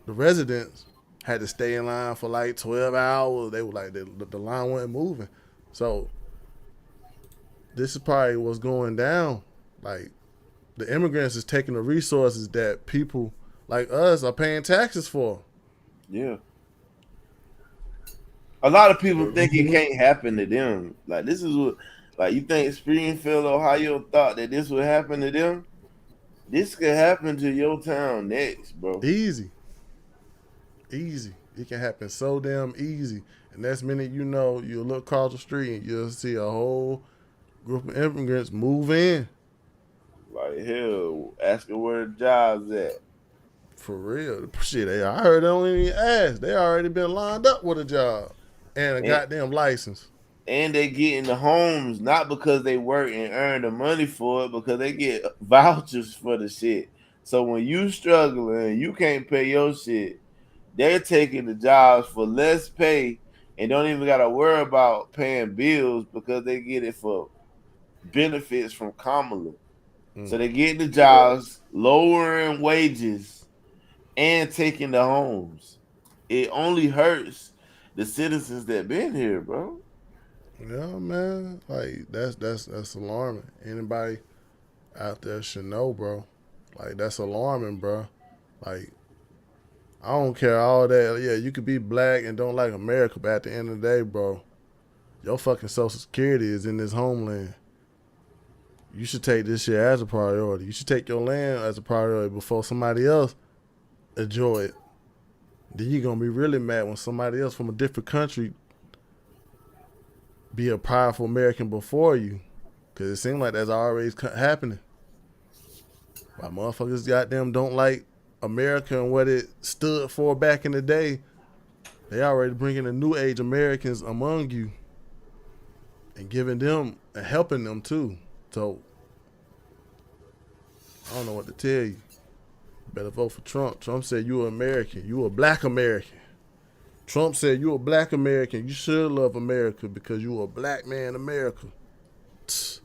the residents had to stay in line for like 12 hours. They were like, the line wasn't moving. So this is probably what's going down. Like, the immigrants is taking the resources that people like us are paying taxes for. Yeah. A lot of people think it can't happen to them. Like, this is what, like, you think Springfield, Ohio thought that this would happen to them? This could happen to your town next, bro. Easy. It can happen so damn easy. And that's minute you know, you'll look across the street and you'll see a whole group of immigrants move in. Like, hell, asking where the jobs at. For real. Shit, I heard they don't even ask. They already been lined up with a job and a goddamn license. And they get in the homes not because they work and earn the money for it, because they get vouchers for the shit. So when you struggling and you can't pay your shit, they're taking the jobs for less pay and don't even got to worry about paying bills because they get it for benefits from Kamala. So they're getting the jobs, lowering wages, and taking the homes. It only hurts the citizens that been here, bro. Yeah, man. Like, that's alarming. Anybody out there should know, bro. Like, that's alarming, bro. Like, I don't care all that. Yeah, you could be black and don't like America, but at the end of the day, bro, your fucking Social Security is in this homeland. You should take this shit as a priority. You should take your land as a priority before somebody else enjoy it. Then you're going to be really mad when somebody else from a different country be a powerful American before you. Because it seems like that's always happening. Why motherfuckers goddamn don't like America and what it stood for back in the day. They already bringing the new age Americans among you and giving them and helping them too. So, I don't know what to tell you. Better vote for Trump. Trump said you an American. You a black American. Trump said you a black American. You should love America because you a black man America. That's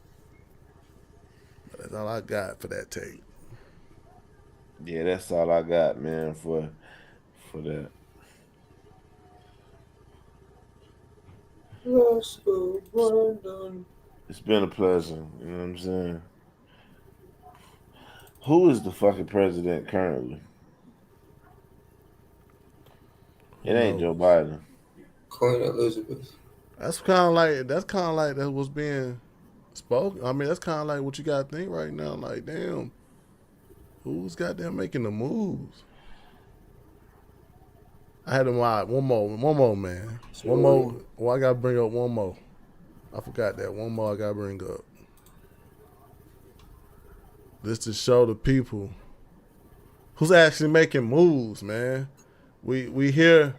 all I got for that tape. Yeah, that's all I got, man, for that. It's been a pleasure, you know what I'm saying? Who is the fucking president currently? It ain't Joe Biden. Queen Elizabeth. That's kind of like that was being spoken. I mean, that's kind of like what you got to think right now. Like, damn, who's goddamn making the moves? I had to watch one more, man. One more. Well, I gotta bring up one more. I forgot that. One more I gotta bring up. This to show the people who's actually making moves, man. We hear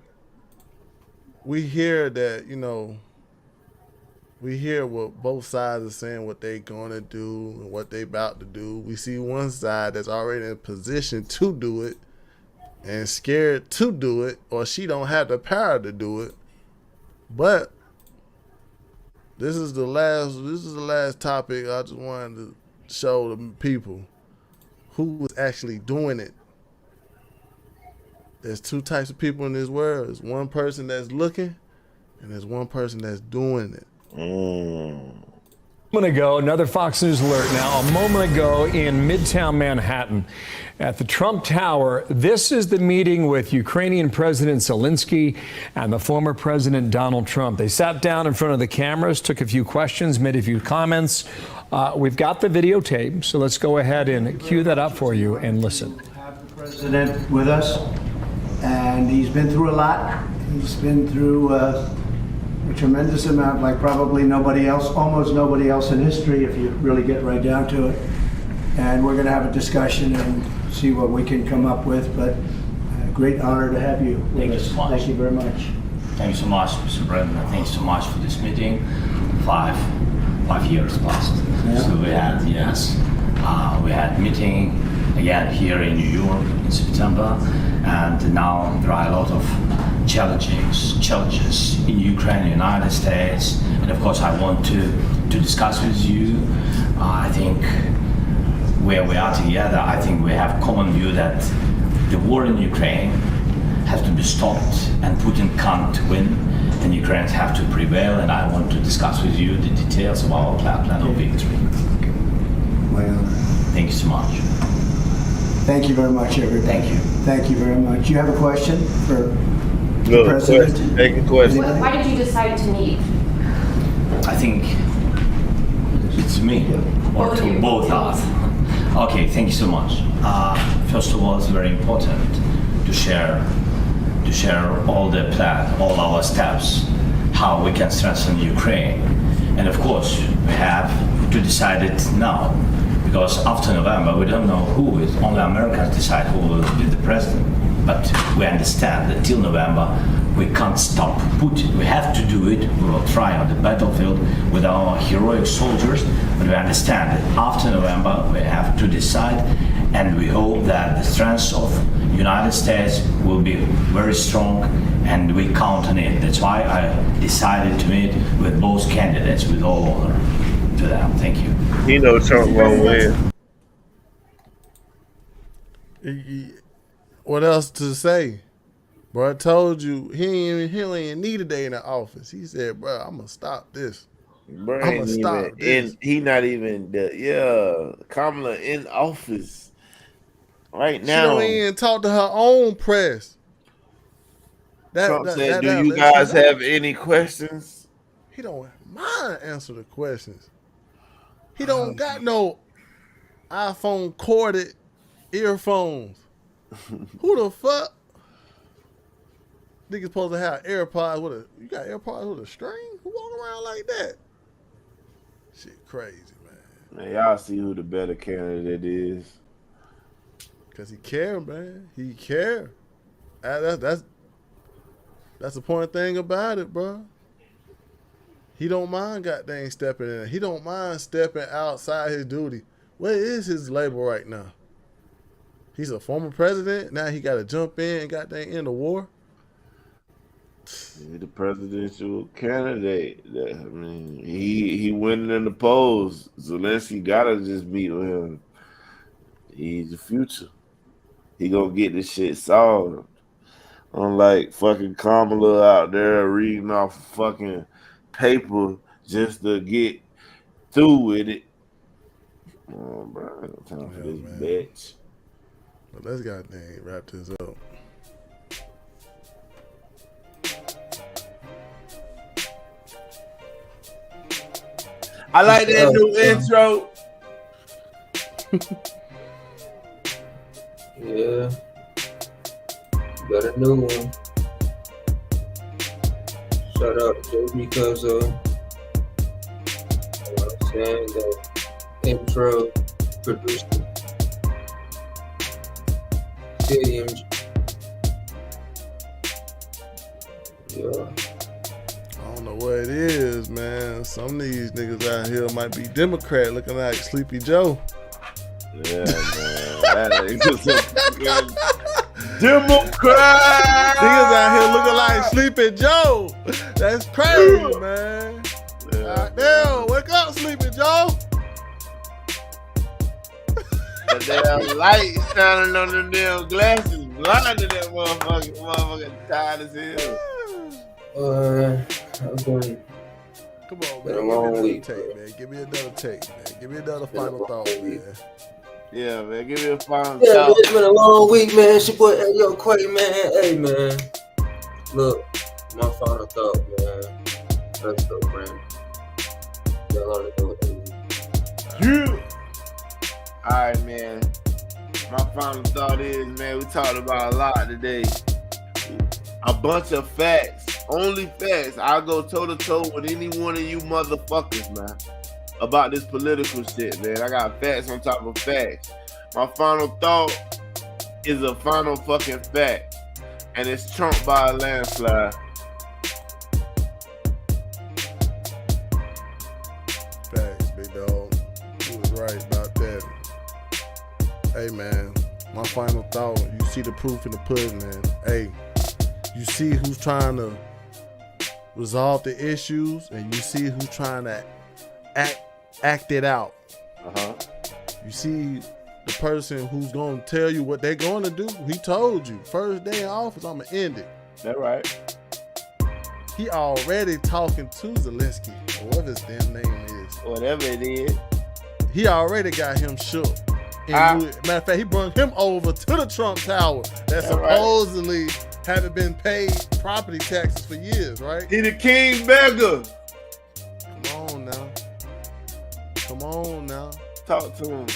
that, you know, we hear what both sides are saying, what they gonna do and what they about to do. We see one side that's already in a position to do it and scared to do it, or she don't have the power to do it. But this is the last topic I just wanted to show the people who is actually doing it. There's two types of people in this world. There's one person that's looking, and there's one person that's doing it. A moment ago, another Fox News alert now. A moment ago in Midtown Manhattan at the Trump Tower, this is the meeting with Ukrainian President Zelensky and the former President Donald Trump. They sat down in front of the cameras, took a few questions, made a few comments. We've got the videotape, so let's go ahead and cue that up for you and listen. Have the president with us, and he's been through a lot. He's been through a tremendous amount, like probably nobody else, almost nobody else in history, if you really get right down to it. And we're going to have a discussion and see what we can come up with, but great honor to have you. Thank you so much. Thank you very much. Thank you so much, Mr. President. Thank you so much for this meeting. 5 years passed. Yeah. So we had meeting again here in New York in September, and now there are a lot of challenges in Ukraine, United States, and of course I want to discuss with you. I think where we are together, I think we have common view that The war in Ukraine has to be stopped, and Putin can't win, and Ukrainians have to prevail. And I want to discuss with you the details of our plan of victory. Well, thank you so much. thank you very much, everybody. Thank you. Thank you very much. You have a question for the Good president? question. Take a question. Why did you decide to meet? I think it's me, or to both us. Okay, thank you so much. First of all, it's very important to share all the plan, all our steps, how we can strengthen Ukraine. And of course, we have to decide it now, because after November, we don't know who is. Only Americans decide who will be the president. But we understand that till November, we can't stop Putin. We have to do it. We will try on the battlefield with our heroic soldiers, but we understand that after November, we have to decide, and we hope that the strength of the United States will be very strong, and we count on it. That's why I decided to meet with both candidates, with all honor to them. Thank you. You know Trump won't win. What else to say? Bro, I told you he ain't even need a day in the office. He said, bro, I'm gonna stop this. Bro, I'm gonna stop this. he not even Kamala in office right She now. don't even talk to her own press. Trump said, "Do you guys have any questions?" He don't mind answer the questions. He don't got no iPhone corded earphones. Who the fuck? Niggas supposed to have AirPods with you got AirPods with a string? Who walk around like that? Shit crazy, man. Man, y'all see who the better candidate is. Cause he care, man. He care. That's the point thing about it, bro. He don't mind goddamn stepping in. He don't mind stepping outside his duty. Where is his label right now? He's a former president. Now he got to jump in and goddamn end the war. He's the presidential candidate. I mean, he winning in the polls. Zelensky gotta just meet with him. He's the future. He gonna get this shit solved. Unlike fucking Kamala out there reading off fucking paper just to get through with it. Oh, bro, I got time for this bitch. But let's goddamn wrap this up. I like that new intro. Yeah. Got a new one. Shout out to Joe because you know what I'm saying, the intro produced Stadium. Yeah. I don't know what it is, man. Some of these niggas out here might be Democrat looking like Sleepy Joe. Yeah, man. That ain't just a fucking Democrat. Niggas out here looking like Sleepy Joe. That's crazy, man. Yeah, damn, wake up, Sleepy Joe. That damn light shining on them damn glasses blinded that motherfucker. Motherfucker tired as hell. I'm going. Come on, Been man. a long week, take, man. Give me another take, man. Give me another final thought, man. Yeah, man. Give me a final Yeah, thought. man, it's been a long week, man. It's your boy, yo, Quay, man. Hey, man. Look, my final thought, man. Let's go, Brandon. Y'all ought to go with it. Yeah. All right, man. My final thought is, man, we talked about a lot today. A bunch of facts. Only facts. I'll go toe-to-toe with any one of you motherfuckers, man, about this political shit, man. I got facts on top of facts. My final thought is a final fucking fact, and it's Trump by a landslide. Facts, big dog. You was right about that. Hey, man, my final thought, you see the proof in the pudding, man. Hey, you see who's trying to resolve the issues, and you see who's trying to act it out. Uh-huh. You see the person who's going to tell you what they're going to do. He told you, first day in office, I'm going to end it. That's right. He already talking to Zelensky, or whatever his damn name is. Whatever it is. He already got him shook. And matter of fact, he brought him over to the Trump Tower that supposedly haven't been paid property taxes for years, right? He the king beggar. Come on now. Come on now. Talk to him.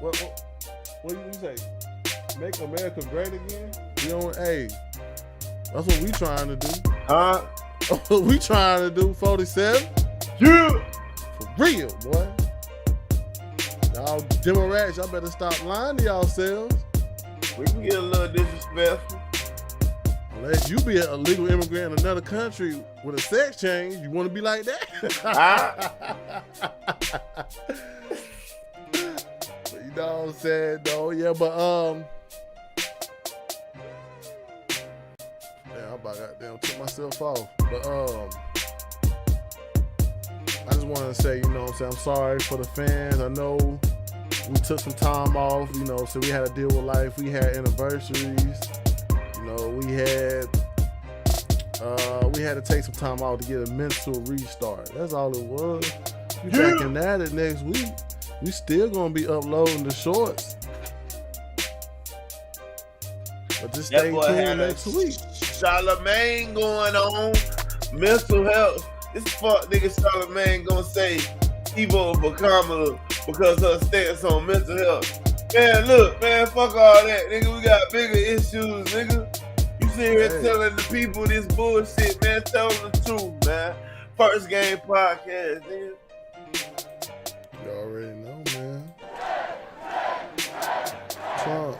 What do you say? Make America great again? Hey, that's what we trying to do. Huh? What we trying to do, 47? Yeah. For real, boy. Y'all Democrats, y'all better stop lying to yourselves. We can get a little disrespectful. Unless you be an illegal immigrant in another country with a sex change, you want to be like that? But you know what I'm saying, though? Yeah, but I about goddamn took myself off. But I just wanted to say, you know what I'm saying, I'm sorry for the fans. I know we took some time off, you know, so we had to deal with life. We had anniversaries. You know, we had to take some time out to get a mental restart. That's all it was. We back in at it next week. We still gonna be uploading the shorts. But just stay tuned next week. Charlemagne going on. Mental health. This fuck nigga Charlemagne gonna say he voted for Kamala because her stance on mental health. Man, look, man, fuck all that, nigga. We got bigger issues, nigga. You sit here telling the people this bullshit, man. Tell them the truth, man. First Game Podcast, nigga. You already know, man. Trump.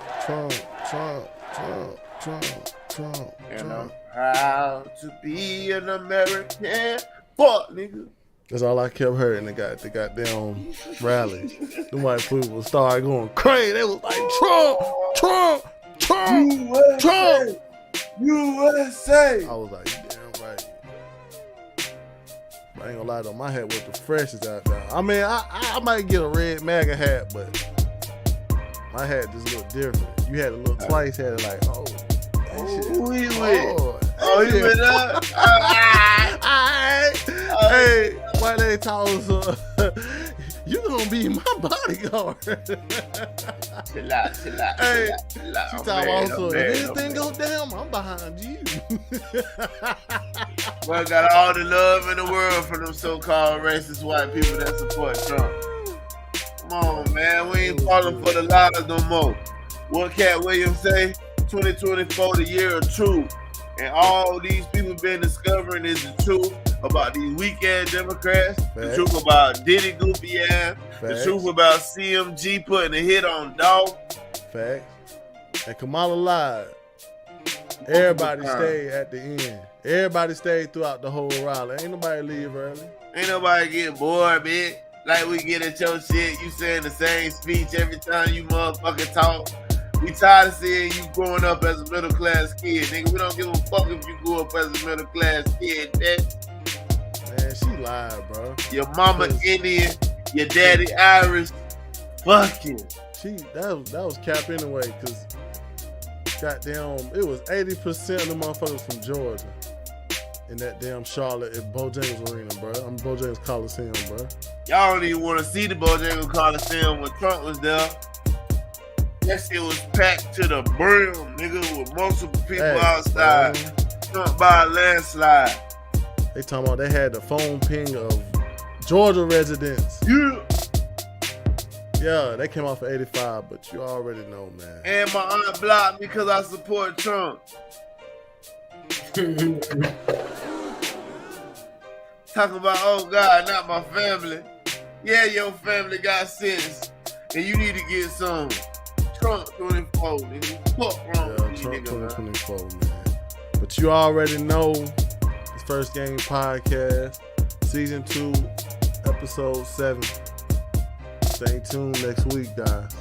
And I'm proud to be an American. Fuck, nigga. That's all I kept hearing. They got the goddamn rally. The white people started going crazy. They was like, Trump. USA. I was like, you damn right. But I ain't gonna lie though, my hat was the freshest out there. I mean, I might get a red MAGA hat, but my hat just looked different. You had to look twice, had it like, oh. He went up. Hey, white lady told us, you gonna be my bodyguard. Chill out. Hey, she told also, if anything goes down, I'm behind you. Well, got all the love in the world for them so-called racist white people that support Trump. Come on, man, we ain't falling for the lies no more. What Cat Williams say? 2024, the year of truth. And all these people been discovering is the truth about these weak-ass Democrats, the truth about Diddy goofy ass, the truth about CMG putting a hit on Dolph. Facts. And Kamala lied. Everybody stayed at the end. Everybody stayed throughout the whole rally. Ain't nobody leave early. Ain't nobody get bored, bitch. Like we get at your shit, you saying the same speech every time you motherfucking talk. We tired of seeing you growing up as a middle class kid, nigga. We don't give a fuck if you grew up as a middle class kid, bitch. Man, she lied, bro. Your mama Indian, your daddy Irish. Fuck you. That was cap anyway, cause goddamn, it was 80% of the motherfuckers from Georgia in that damn Charlotte at Bojangles Arena, bro. I'm Bojangles Coliseum, bro. Y'all don't even want to see the Bojangles Coliseum when Trump was there. That shit was packed to the brim, nigga, with multiple people outside. Trump by a landslide. They talking about they had the phone ping of Georgia residents. Yeah, they came off at 85, but you already know, man. And my aunt blocked me because I support Trump. Talk about, oh God, not my family. Yeah, your family got sense, and you need to get some. Trump 24, nigga. Fuck wrong with you, Trump nigga, 2024, man. But you already know, this First Game Podcast, Season 2, Episode 7. Stay tuned next week, guys.